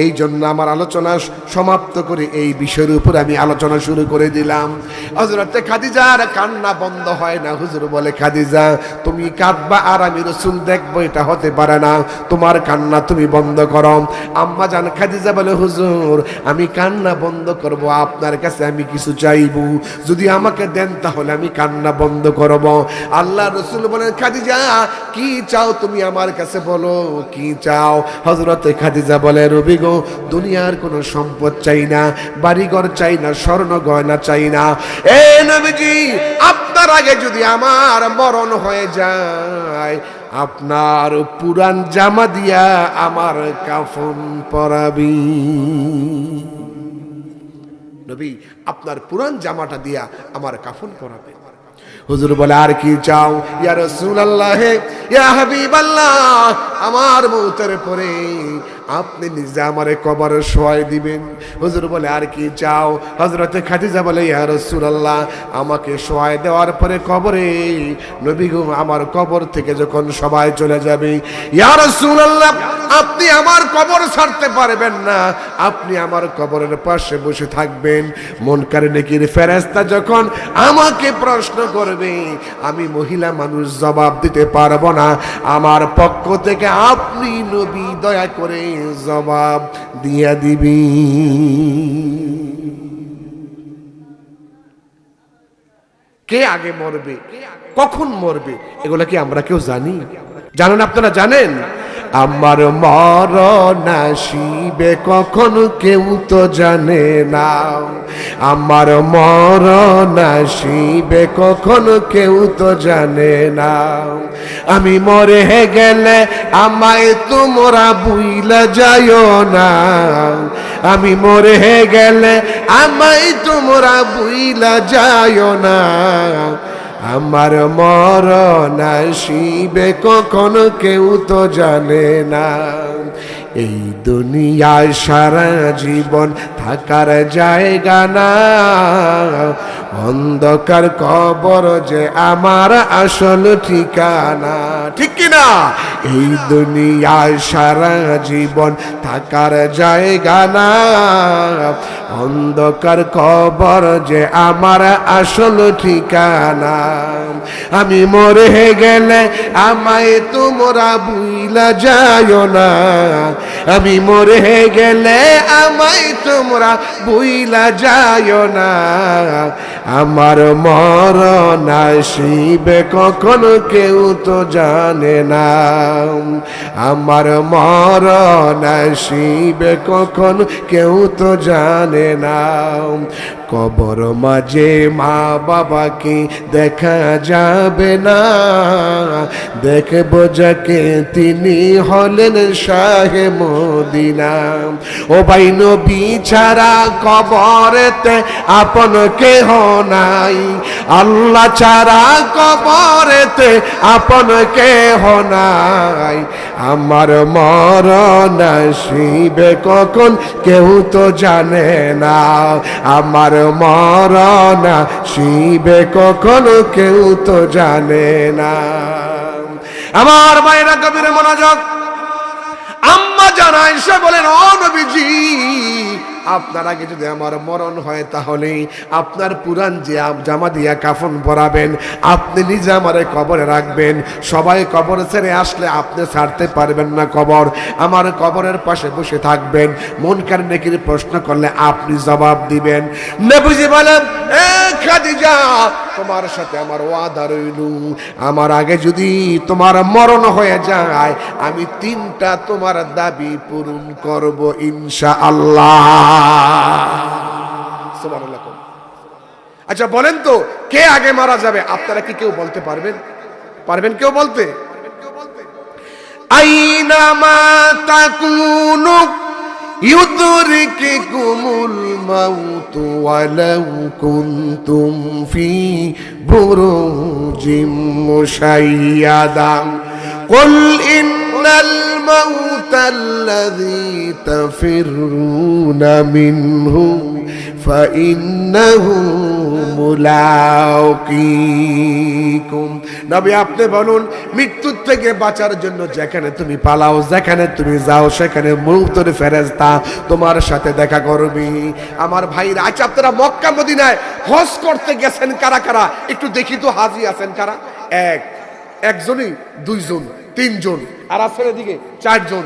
এই জন্য আমার আলোচনা সমাপ্ত করে এই বিষয়ের উপর আমি আলোচনা শুরু করে দিলাম। হযরতে খাদিজার কান্না বন্ধ হয় না। হুজুর বলে, খাদিজা, তুমি কাঁদবা আর আমি রাসূল দেখবো, এটা হতে পারে না, তোমার কান্না তুমি বন্ধ করো। আম্মা জান খাদিজা বলে, হুজুর, আমি কান্না বন্ধ করব, আপনার কাছে আমি কিছু চাইবো, যদি আমাকে দেন তাহলে আমি কান্না বন্ধ করব। আল্লাহ রাসূল বলেন, খাদিজা, কি চাও তুমি আমার কাছে বলো। গো কি চাও? হযরত খাদিজা বলে নবী গো দুনিয়ার কোনো সম্পদ চাই না, বাড়িঘর চাই না, স্বর্ণ গয়না চাই না। এ নবীজি আপনার আগে যদি আমার মরণ হয়ে যায় আপনার পুরান জামা দিয়া আমার কাফন পরাবি। নবী আপনার পুরান জামাটা দিয়া আমার কাফন পরাবে। হুজুর বলে আর কি চাও? ইয়া রাসূলুল্লাহ ইয়া হাবিবাল্লাহ আমার মওতের পরে আপনি নিজে আমারে কবরে শোয়াই দিবেন। হুজুর বলে আর কি চাও? হযরত খাদিজা বলে ইয়া রাসূলুল্লাহ আমাকে শোয়াই দেওয়ার পরে কবরে নবী গো আমার কবর থেকে যখন সবাই চলে যাবে ইয়া রাসূলুল্লাহ আপনি আমার কবর ছাড়তে পারবেন না, আপনি আমার কবরের পাশে বসে থাকবেন। মুনকার নেকির ফেরেশতা যখন আমাকে প্রশ্ন করবে আমি মহিলা মানুষ জবাব দিতে পারবো না, আমার পক্ষ থেকে আপনি নবী দয়া করে জবাব দিয়া দিবি। কে আগে মরবে, কখন মরবে, এগুলা কি আমরা কেউ জানি? জানেন আপনারা? জানেন আমার মরণ আসিবে কখন কেউ তো জানে না, আমার মরণ আসিবে কখন কেউ তো জানে না। আমি মরে গেলে আমায় তোমরা ভুইলা যাইও না, আমি মরে গেলে আমায় তোমরা ভুইলা যাইও না। আমার মরণ আসিবে কখন কেউ তো জানে না। এই দুনিয়ায় সারা জীবন থাকার জায়গা না, অন্ধকার কবর যে আমার আসল ঠিকানা। ঠিক কিনা? এই দুনিয়ায় সারা জীবন থাকার জায়গা না, অন্ধকার কবর যে আমার আসল ঠিকানা। আমি মরে গেলে আমায় তোমরা ভুইলা যাইও না, আমি মরে গেলে আমায় তোমরা ভুইলা যাইও না। আমার মরণ আসিবে কখন কেউ তো জানে না, আমার মরণ আসিবে কখন কেউ তো জানে না। কবর মাঝে মা বাবাকে দেখা যাবে না, দেখব যাকে তিনি হলেন শাহে মদিনা। ও ভাই নবী ছাড়া কবরেতে আপন কেহ নাই, আল্লাহ ছাড়া কবরেতে আপন কেহ নাই। আমার মরণ আসিবে কখন কেউ তো জানে না, আমার মরণ আসিবে কখন কেউ তো জানে না। আমার ভাইরা কবির মনোযোগ, আম্মা জান আয়েশা বলেন ও নবীজি আপনার আগে যদি আমার মরণ হয় তাহলে আপনার পুরান যে জামা দিয়া কাফন পরাবেন, আপনি নিজে আমারে কবরে রাখবেন। সবাই কবর ছেড়ে আসলে আপনি ছাড়তে পারবেন না কবর, আমার কবরের পাশে বসে থাকবেন। মুনকার নেকির প্রশ্ন করলে আপনি জবাব দিবেন। নবীজি বলেন এ খাদিজা তোমার সাথে আমার ওয়াদা রইল, আমার আগে যদি তোমার মরণ হয়ে যায় আমি 3টা তোমার দাবি পূরণ করব ইনশাআল্লাহ। সুবহানাল্লাহ। আচ্ছা বলেন তো কে আগে মারা যাবে? আপনারা কি কেউ বলতে পারবেন? পারবেন কেউ বলতে? আইনামা তাকুনু ইউদরিকুমুল মাউত ওয়ালাউ কুনতুম ফি বুরুজিম মুশাইয়াদা কুল ইন্নাল মাউতাল্লাযী তাফিরুনা মিনহু ফাইন্নাহু মুলাকিকুম। নবী আপনি বলুন মৃত্যুর থেকে বাঁচার জন্য যেখানে তুমি পালাও, যেখানে তুমি যাও সেখানে মৌতের ফেরেশতা তোমার সাথে দেখা করবে। আমার ভাইরা আচ্ছা আপনারা মক্কা মদিনায় হজ করতে গেছেন কারা কারা একটু দেখি তো, হাজি আছেন কারা? একজনই, 2জন, 3জন, আর আছেন এদিকে 4জন।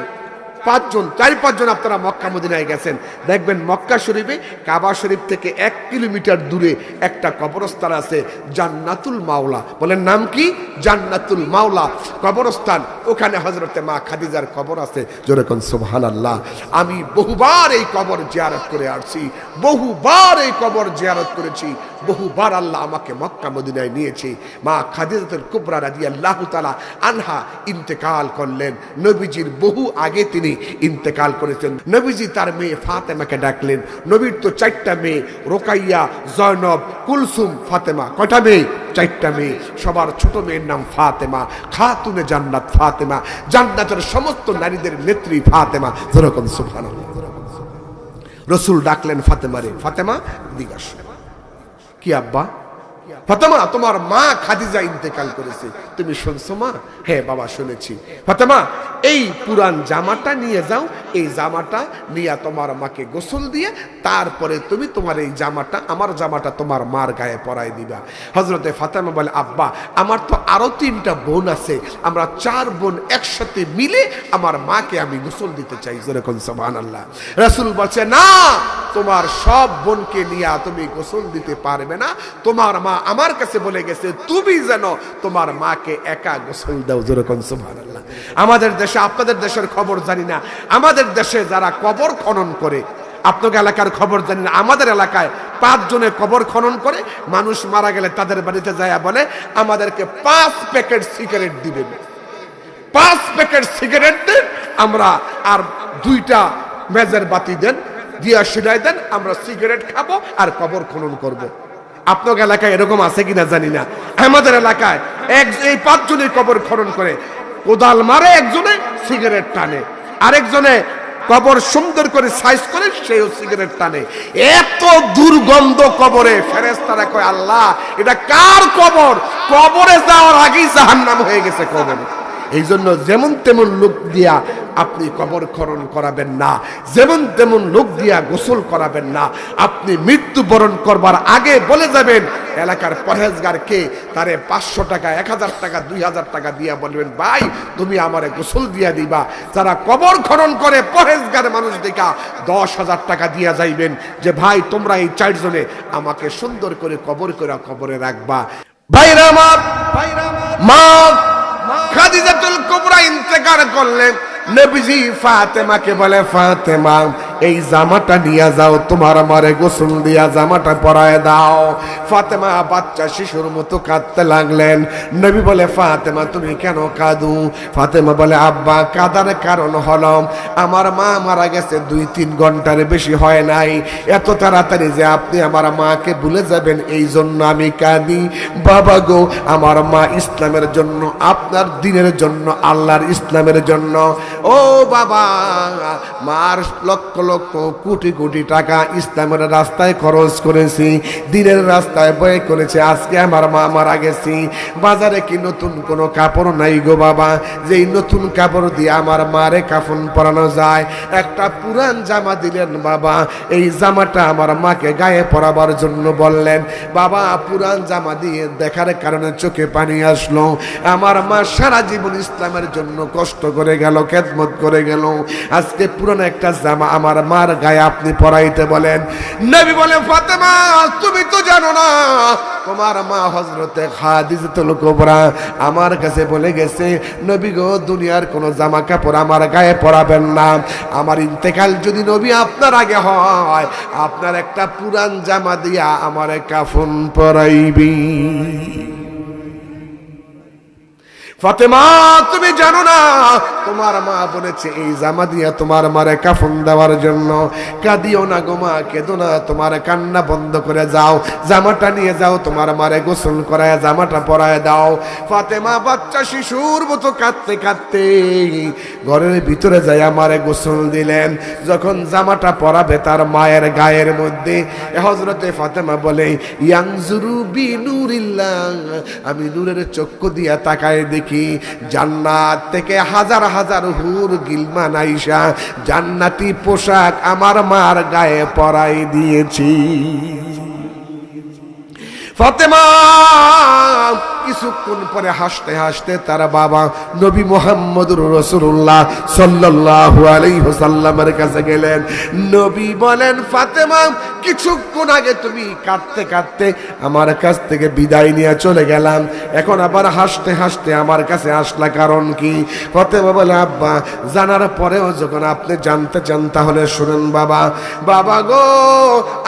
4-5 জন আপনারা মক্কা মদিনায় গেছেন, দেখবেন মক্কা শরীফে কাবা শরীফ থেকে 1 কিলোমিটার দূরে একটা কবরস্থান আছে, জান্নাতুল মাওলা। বলেন নাম কি? জান্নাতুল মাওলা কবরস্থান। ওখানে হযরতে মা খাদিজার কবর আছে। জোরে কোন সুবহানাল্লাহ। আমি বহুবার এই কবর জিয়ারত করে আসছি, বহুবার এই কবর জিয়ারত করেছি, বহুবার আল্লাহ আমাকে মক্কা মদিনায় নিয়েছে। মা খাদিজাতুল কুবরা রাদিয়াল্লাহু তাআলা আনহা ইন্তেকাল করলেন, নবীজির বহু আগে তিনি ইন্তেকাল করেছেন। নবীজি তার মেয়ে ফাতেমাকে ডাকলেন। নবীর তো 4টা মেয়ে, রোকাইয়া, জয়নব, কুলসুম, ফাতেমা। কয়টা মেয়ে? 4টা মেয়ে। সবার ছোট মেয়ের নাম ফাতেমা, খাতুনে জান্নাত ফাতেমা, জান্নাতের সমস্ত নারীদের নেত্রী ফাতেমা। যেরকম সুবহানাল্লাহ। রাসূল ডাকলেন ফাতেমারে, ফাতেমা দিকে আসো। কি আব্বা? ফাতেমা, তোমার মা খাদিজা ইন্তেকাল করেছে, তুমি শুনছো মা? হ্যাঁ বাবা শুনেছি। ফাতেমা, এই পুরান জামাটা নিয়ে যাও, এই জামাটা নিয়ে তোমার মাকে গোসল দিয়ে তারপরে তুমি তোমার এই জামাটা, আমার জামাটা তোমার মার গায়ে পরাই দিবা। হযরতে ফাতেমা বলে, আব্বা আমার তো আরো 3টা বোন আছে, আমরা 4 বোন একসাথে মিলে আমার মাকে আমি গোসল দিতে চাই। যেরকম সুবহানাল্লাহ। রাসূল বলছে, না, তোমার সব বোনকে নিয়ে তুমি গোসল দিতে পারবে না, তোমার মা আমার কাছে বলে গেছে তুমি যেন তোমার মাকে একা গোসল দাও। যেরকম সুবহানাল্লাহ। আমাদের দেশে, আপনাদের দেশের খবর জানি না, আমাদের দেশে যারা কবর খনন করে, আপনাদের এলাকার খবর জানি না, আমাদের এলাকায় 5 জনে কবর খনন করে, মানুষ মারা গেলে তাদের বাড়িতে যায় বলে আমাদেরকে 5 প্যাকেট সিগারেট দিবেন, 5 প্যাকেট সিগারেট দেন, আমরা আর 2টা মেজের বাতি দেন, দিয়া শিরাই দেন, আমরা সিগারেট খাবো আর কবর খনন করব। আপনার এলাকায় এরকম আছে কিনা জানি না। আমাদের এলাকায় এই 5 জনের কবর খনন করে, কোদাল মারে একজনে, সিগারেট টানে, আরেকজনে কবর সুন্দর করে সাইজ করে সেও সিগারেট টানে। এত দুর্গন্ধ কবরে, ফেরেশতারা কয় আল্লাহ এটা কার কবর? কবরে যাওয়ার আগেই জাহান্নাম হয়ে গেছে কবর। এই জন্য যেমন তেমন লোক দিয়া আপনি কবর খনন করাবেন না, যেমন তেমন লোক দিয়া গোসল করাবেন না। আপনি মৃত্যুবরণ করবার আগে বলে যাবেন এলাকার পরহেজগার কে, তারে 500 টাকা, 1000 টাকা, 2000 টাকা দিয়া বলবেন ভাই তুমি আমারে গোসল দিয়া দিবা। যারা কবর খনন করে পরহেজগার মানুষ দেখা 10,000 টাকা দিয়া যাইবেন যে ভাই তোমরা এই 4 জনে আমাকে সুন্দর করে কবর করে কবরে রাখবা। ভাইরা আমার, মা খাদিজাতুল কুবরা ইন্তেকাল করলেন। নবীজি ফাতেমাকে বলে, ফাতেমা এই জামাটা নিয়ে যাও, তোমার আমারে গোসল দিয়া জামাটা পরায় দাও। ফাতেমা বাচ্চা শিশুর মতো কাঁদতে লাগলেন। নবী বলে, ফাতেমা তুমি কেন কাঁদো? ফাতেমা বলে, আব্বা কাঁদার কারণ হলো আমার মা মারা গেছে 2-3 ঘন্টার বেশি হয় নাই, এত তাড়াতাড়ি যে আপনি আমার মাকে ভুলে যাবেন এই জন্য আমি কাঁদি। বাবা গো, আমার মা ইসলামের জন্য, আপনার দ্বীনের জন্য, আল্লাহর ইসলামের জন্য, ও বাবা মার লক্ষ লক্ষ কোটি কোটি টাকা ইসলামের রাস্তায় খরচ করেছি, দ্বীনের রাস্তায় ব্যয় করেছি। আজকে আমার মা মারা গেছি, বাজারে কি নতুন কোনো কাপড় নাই গো বাবা, যেই নতুন কাপড় দিয়ে আমার মারে কাফন পরানো যায়। একটা পুরান জামা দিলেন বাবা, এই জামাটা আমার মাকে গায়ে পরাবার জন্য বললেন। বাবা পুরান জামা দিয়ে দেখার কারণে চোখে পানি আসলো। আমার মা সারা জীবন ইসলামের জন্য কষ্ট করে গেল, খেদমত করে গেল, আজকে পুরানো একটা জামা আমার মার গায়ে আপনি পরাইতে বলেন। নবী বলে, ফাতেমা তুমি তো জানো না তোমার মা হযরতে খাদিজাতুল কুবরা আমার কাছে বলে গেছে নবী গো দুনিয়ার কোনো জামা কাপড় আমার গায়ে পরাবেন না, আমার ইন্তেকাল যদি নবী আপনার আগে হয় আপনার একটা পুরান জামা দিয়া আমার কাফন পরাইবি। ফাতেমা তুমি জানো না তোমার মা বলেছে এই জামা দিয়া তোমার মারে কাফন দেওয়ার জন্য। কাঁদিও না গো মা, কেঁদো না, তোমার কান্না বন্ধ করে যাও, জামাটা নিয়ে যাও, তোমার মারে গোসল করায় জামাটা পরায় দাও। ফাতেমা বাচ্চা শিশুর মতো কাঁদতে কাঁদতে ঘরের ভিতরে যায় আমারে গোসল দিলেন। যখন জামাটা পরাবে তার মায়ের গায়ের মধ্যে, হযরতে ফাতেমা বলে, ইয়ানজুরু বিনুরিল্লাহ, আমি নূরের চক্ষু দিয়া তাকায় দেখি জান্নাত থেকে হাজার হাজার হুর গিলমান আইসা জান্নাতি পোশাক আমার মার গায়ে পরাই দিয়েছি। ফাতেমা কিছুক্ষণ পরে হাসতে হাসতে তার বাবা নবী মুহাম্মদুর রাসূলুল্লাহ সাল্লাল্লাহু আলাইহি ওয়াসাল্লামের কাছে গেলেন। নবী বলেন, ফাতেমা, কিছুক্ষণ আগে তুমি কাঁদতে কাঁদতে আমার কাছ থেকে বিদায় নিয়ে চলে গেলাম, এখন আবার হাসতে হাসতে আমার কাছে আসলা, কারণ কি? ফাতেমা বলে, আব্বা, জানার পরেও যখন আপনি জানতে চান তাহলে শুনেন বাবা। বাবা গো,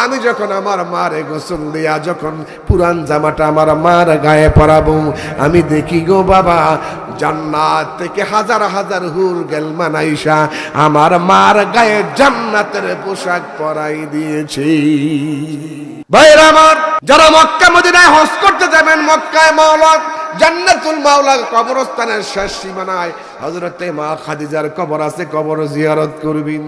আমি যখন আমার মারে গোসল দিয়া যখন পুরান জামাটা আমার মার গায়ে পরাবো, আমি দেখি গো বাবা, জান্নাত থেকে হাজার হাজার হুর গেলমান আইসা আমার মার গায়ে জান্নাতের পোশাক পরাই দিয়েছি। ভাইরা আমার, যারা মক্কা মদিনায় হজ করতে যাবেন, মক্কায় মাওলা জান্নাতুল মাওলা কবরস্থানের শেষ সীমানায় হযরতে মা খাদিজার কবর আছে, কবর জিয়ারত করবেন।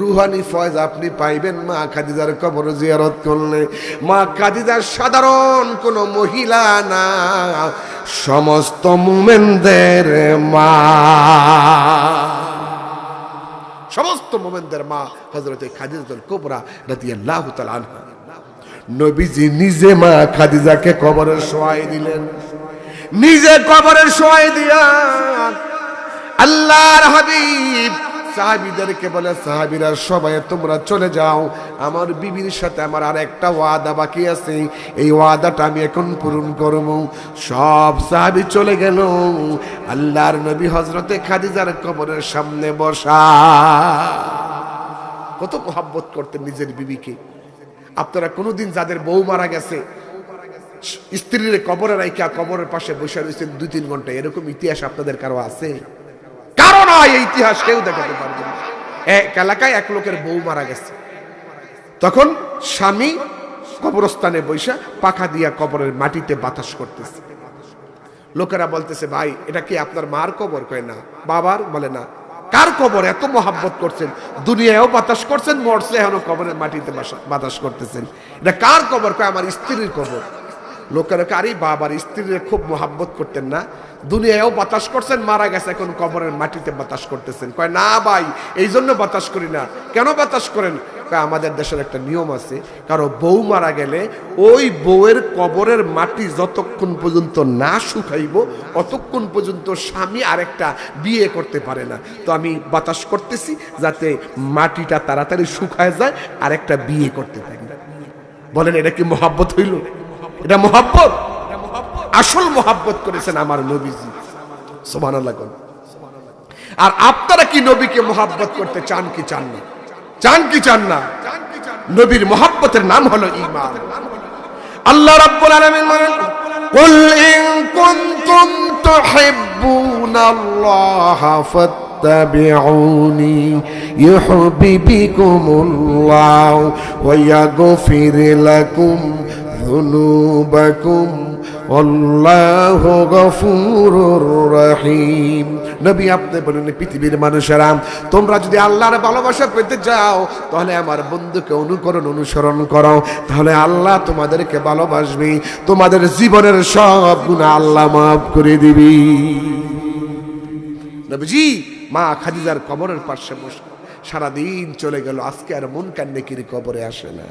রুহানি ফয়েজ আপনি পাইবেন মা খাদিজার কবর জিয়ারত করলে। মা খাদিজা সাধারণ কোন মহিলা না, সমস্ত মুমিনদের মা, সমস্ত মুমিনদের মা হযরতে খাদিজাতুল কুবরা রাদিয়াল্লাহু তাআলা আনহা। নবীজি নিজে মা খাদিজাকে কবরে শোয়াই দিলেন, নিজে কবরে শোয়াই দিয়া আল্লাহর হাবিব সাহাবীদেরকে বলে, সাহাবীরা সবাই তোমরা চলে যাও, আমার বিবির সাথে আমার আর একটা ওয়াদা বাকি আছে, এই ওয়াদাটা আমি এখন পূরণ করব। সব সাহাবী চলে গেল, আল্লাহর নবী হযরতে খাদিজার কবরের সামনে বসা। কত মহব্বত করতেন নিজের বিবিকে। আপনারা কোনোদিন যাদের বউ মারা গেছে স্ত্রীর কবরে রাইখা কবরের পাশে বসে রয়েছেন 2-3 ঘন্টা, এরকম ইতিহাস আপনাদের কারো আছে? কারণ এই ইতিহাস কেউ দেখাতে পারবে না। এক এলাকায় এক লোকের বউ মারা গেছে, তখন স্বামী কবরস্থানে বৈশা পাখা দিয়া কবরের মাটিতে বাতাস করতেছে। লোকেরা বলতেছে, ভাই এটা কি আপনার মার কবর? কয় না। বাবার? বলে না। কার কবর? এত মহাব্বত করছেন, দুনিয়ায়ও বাতাস করছেন, মরছে এখনো কবরের মাটিতে বাতাস করতেছেন, এটা কার কবর? কয় আমার স্ত্রীর কবর। লোকেরা আরে বাবার স্ত্রীর খুব মহাব্বত করতেন না, দুনিয়ায়ও বাতাস করছেন, মারা গেছে এখন কবরের মাটিতে বাতাস করতেছেন। কয় না ভাই, এই জন্য বাতাস করি না। কেন বাতাস করেন? আমাদের দেশের একটা নিয়ম আছে, কারো বউ মারা গেলে ওই বউয়ের কবরের মাটি যতক্ষণ পর্যন্ত না শুকাইব অতক্ষণ পর্যন্ত স্বামী আরেকটা বিয়ে করতে পারে না। তো আমি বাতাস করতেছি যাতে মাটিটা তাড়াতাড়ি শুকায় যায়, আরেকটা বিয়ে করতে পারি। বলেন এটা কি মহাব্বত হইল? এটা মহাব্বত? আসল মহাব্বত করেছেন আমার নবীজি, সুবহানাল্লাহ। আর আপনারা কি নবীকে মহাব্বত করতে চান কি চান না? চান কি চান না? নবীর মহাব্বতের নাম হলো ঈমান। আল্লাহ রাব্বুল আলামিন বলেন, কুল ইন কুনতুম তুহিব্বুনাল্লাহা ফাত্তাবিউনি ইউহিব্বুকুমুল্লাহ ওয়া ইয়াগফির লাকুম যুনুবাকুম আল্লাহু গফুরুর রহিম। নবী আপনি বলেন, পৃথিবীর মানুষেরা তোমরা যদি আল্লাহর ভালোবাসা পেতে চাও তাহলে আমার বন্ধুকে অনুসরণ করো, তাহলে আল্লাহ তোমাদেরকে ভালোবাসবে, তোমাদের জীবনের সব গুনাহ আল্লাহ মাফ করে দিবে। নবীজি মা খাদিজার কবরের পাশে বসে সারাদিন চলে গেল, আজকে আর মুনকার নেকির কবরে আসে না।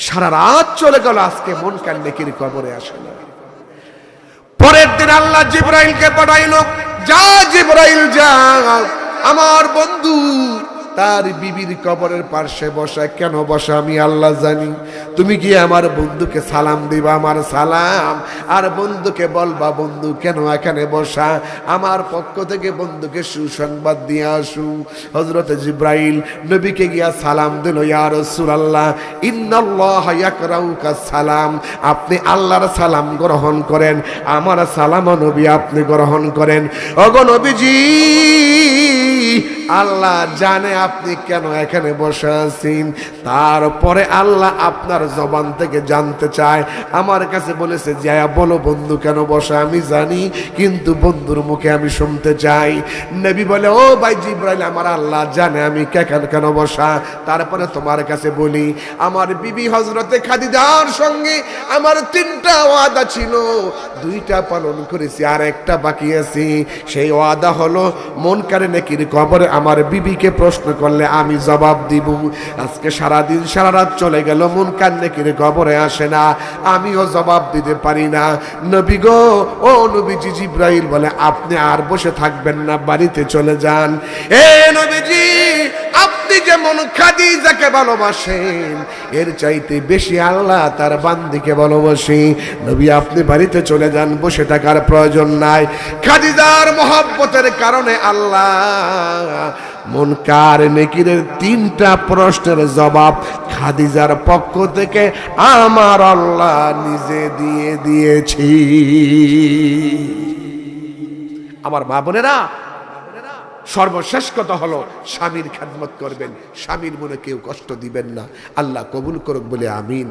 সারা রাত চলে গেল, আজকে মুনকার নেকির কবরে আসে না। পরের দিন আল্লাহ জিবরাইলকে পাঠাইল, যা জিবরাইল যা, আমার বন্ধু তার বিবির কবরের পাশে বসা। কেন বসা আমি আল্লাহ জানি। তুমি গিয়ে আমার বন্ধুকে সালাম দিবা, আমার সালাম, আর বন্ধুকে বলবা বন্ধু কেন এখানে বসা, আমার পক্ষ থেকে বন্ধুকে সুসংবাদ দিয়ে আসু। হযরত জিবরাইল নবীকে গিয়া সালাম দিল, ইয়া রাসূলুল্লাহ ইন্নাল্লাহা ইয়াকরাউকা সালাম, আপনি আল্লাহর সালাম গ্রহণ করেন, আমার সালাম নবী আপনি গ্রহণ করেন। ওগো নবীজি, আল্লাহ জানে আপনি কেন এখানে বসে আছেন, তারপরে আল্লাহ আপনার জবান থেকে জানতে চায়। আমার কাছে বলেছে যে বলো বন্ধু কেন বসা, আমি জানি কিন্তু বন্ধুর মুখে আমি শুনতে চাই। নবী বলে, ও ভাই জিবরাইল, আমার আল্লাহ জানে আমি কেন বসা, তারপরে তোমার কাছে বলি, আমার বিবি হযরতে খাদিজার সঙ্গে আমার 3টা ওয়াদা ছিল, 2টা পালন করেছি আর একটা বাকি আছে। সেই ওয়াদা হলো মুনকার নেকির কবরে আমার বিবিকে প্রশ্ন করলে আমি জবাব দিব। আজকে সারাদিন সারা রাত চলে গেল, মুনকার নেকির খবরে আসে না, আমিও জবাব দিতে পারি না। নবী গো, ও নবীজি, জিবরাইল বলে আপনি আর বসে থাকবেন না, বাড়িতে চলে যান। এ নবীজি, আপনি যেমন খাদিজাকে ভালোবাসেন, এর চাইতে বেশি আল্লাহ তার বান্দিকে ভালোবাসে। নবী আপনি বাড়িতে চলে যান, বসে থাকার প্রয়োজন নাই। খাদিজার মহব্বতের কারণে আল্লাহ মুনকার নেকিরের 3টা প্রশ্নের জবাব খাদিজার পক্ষ থেকে আমার আল্লাহ নিজে দিয়ে দিয়েছি। আমার মা বোনেরা, সর্বশেষ কথা হলো স্বামীর খেদমত করবেন, স্বামীর মনে কেউ কষ্ট দিবেন না। আল্লাহ কবুল করুক বলে আমিন।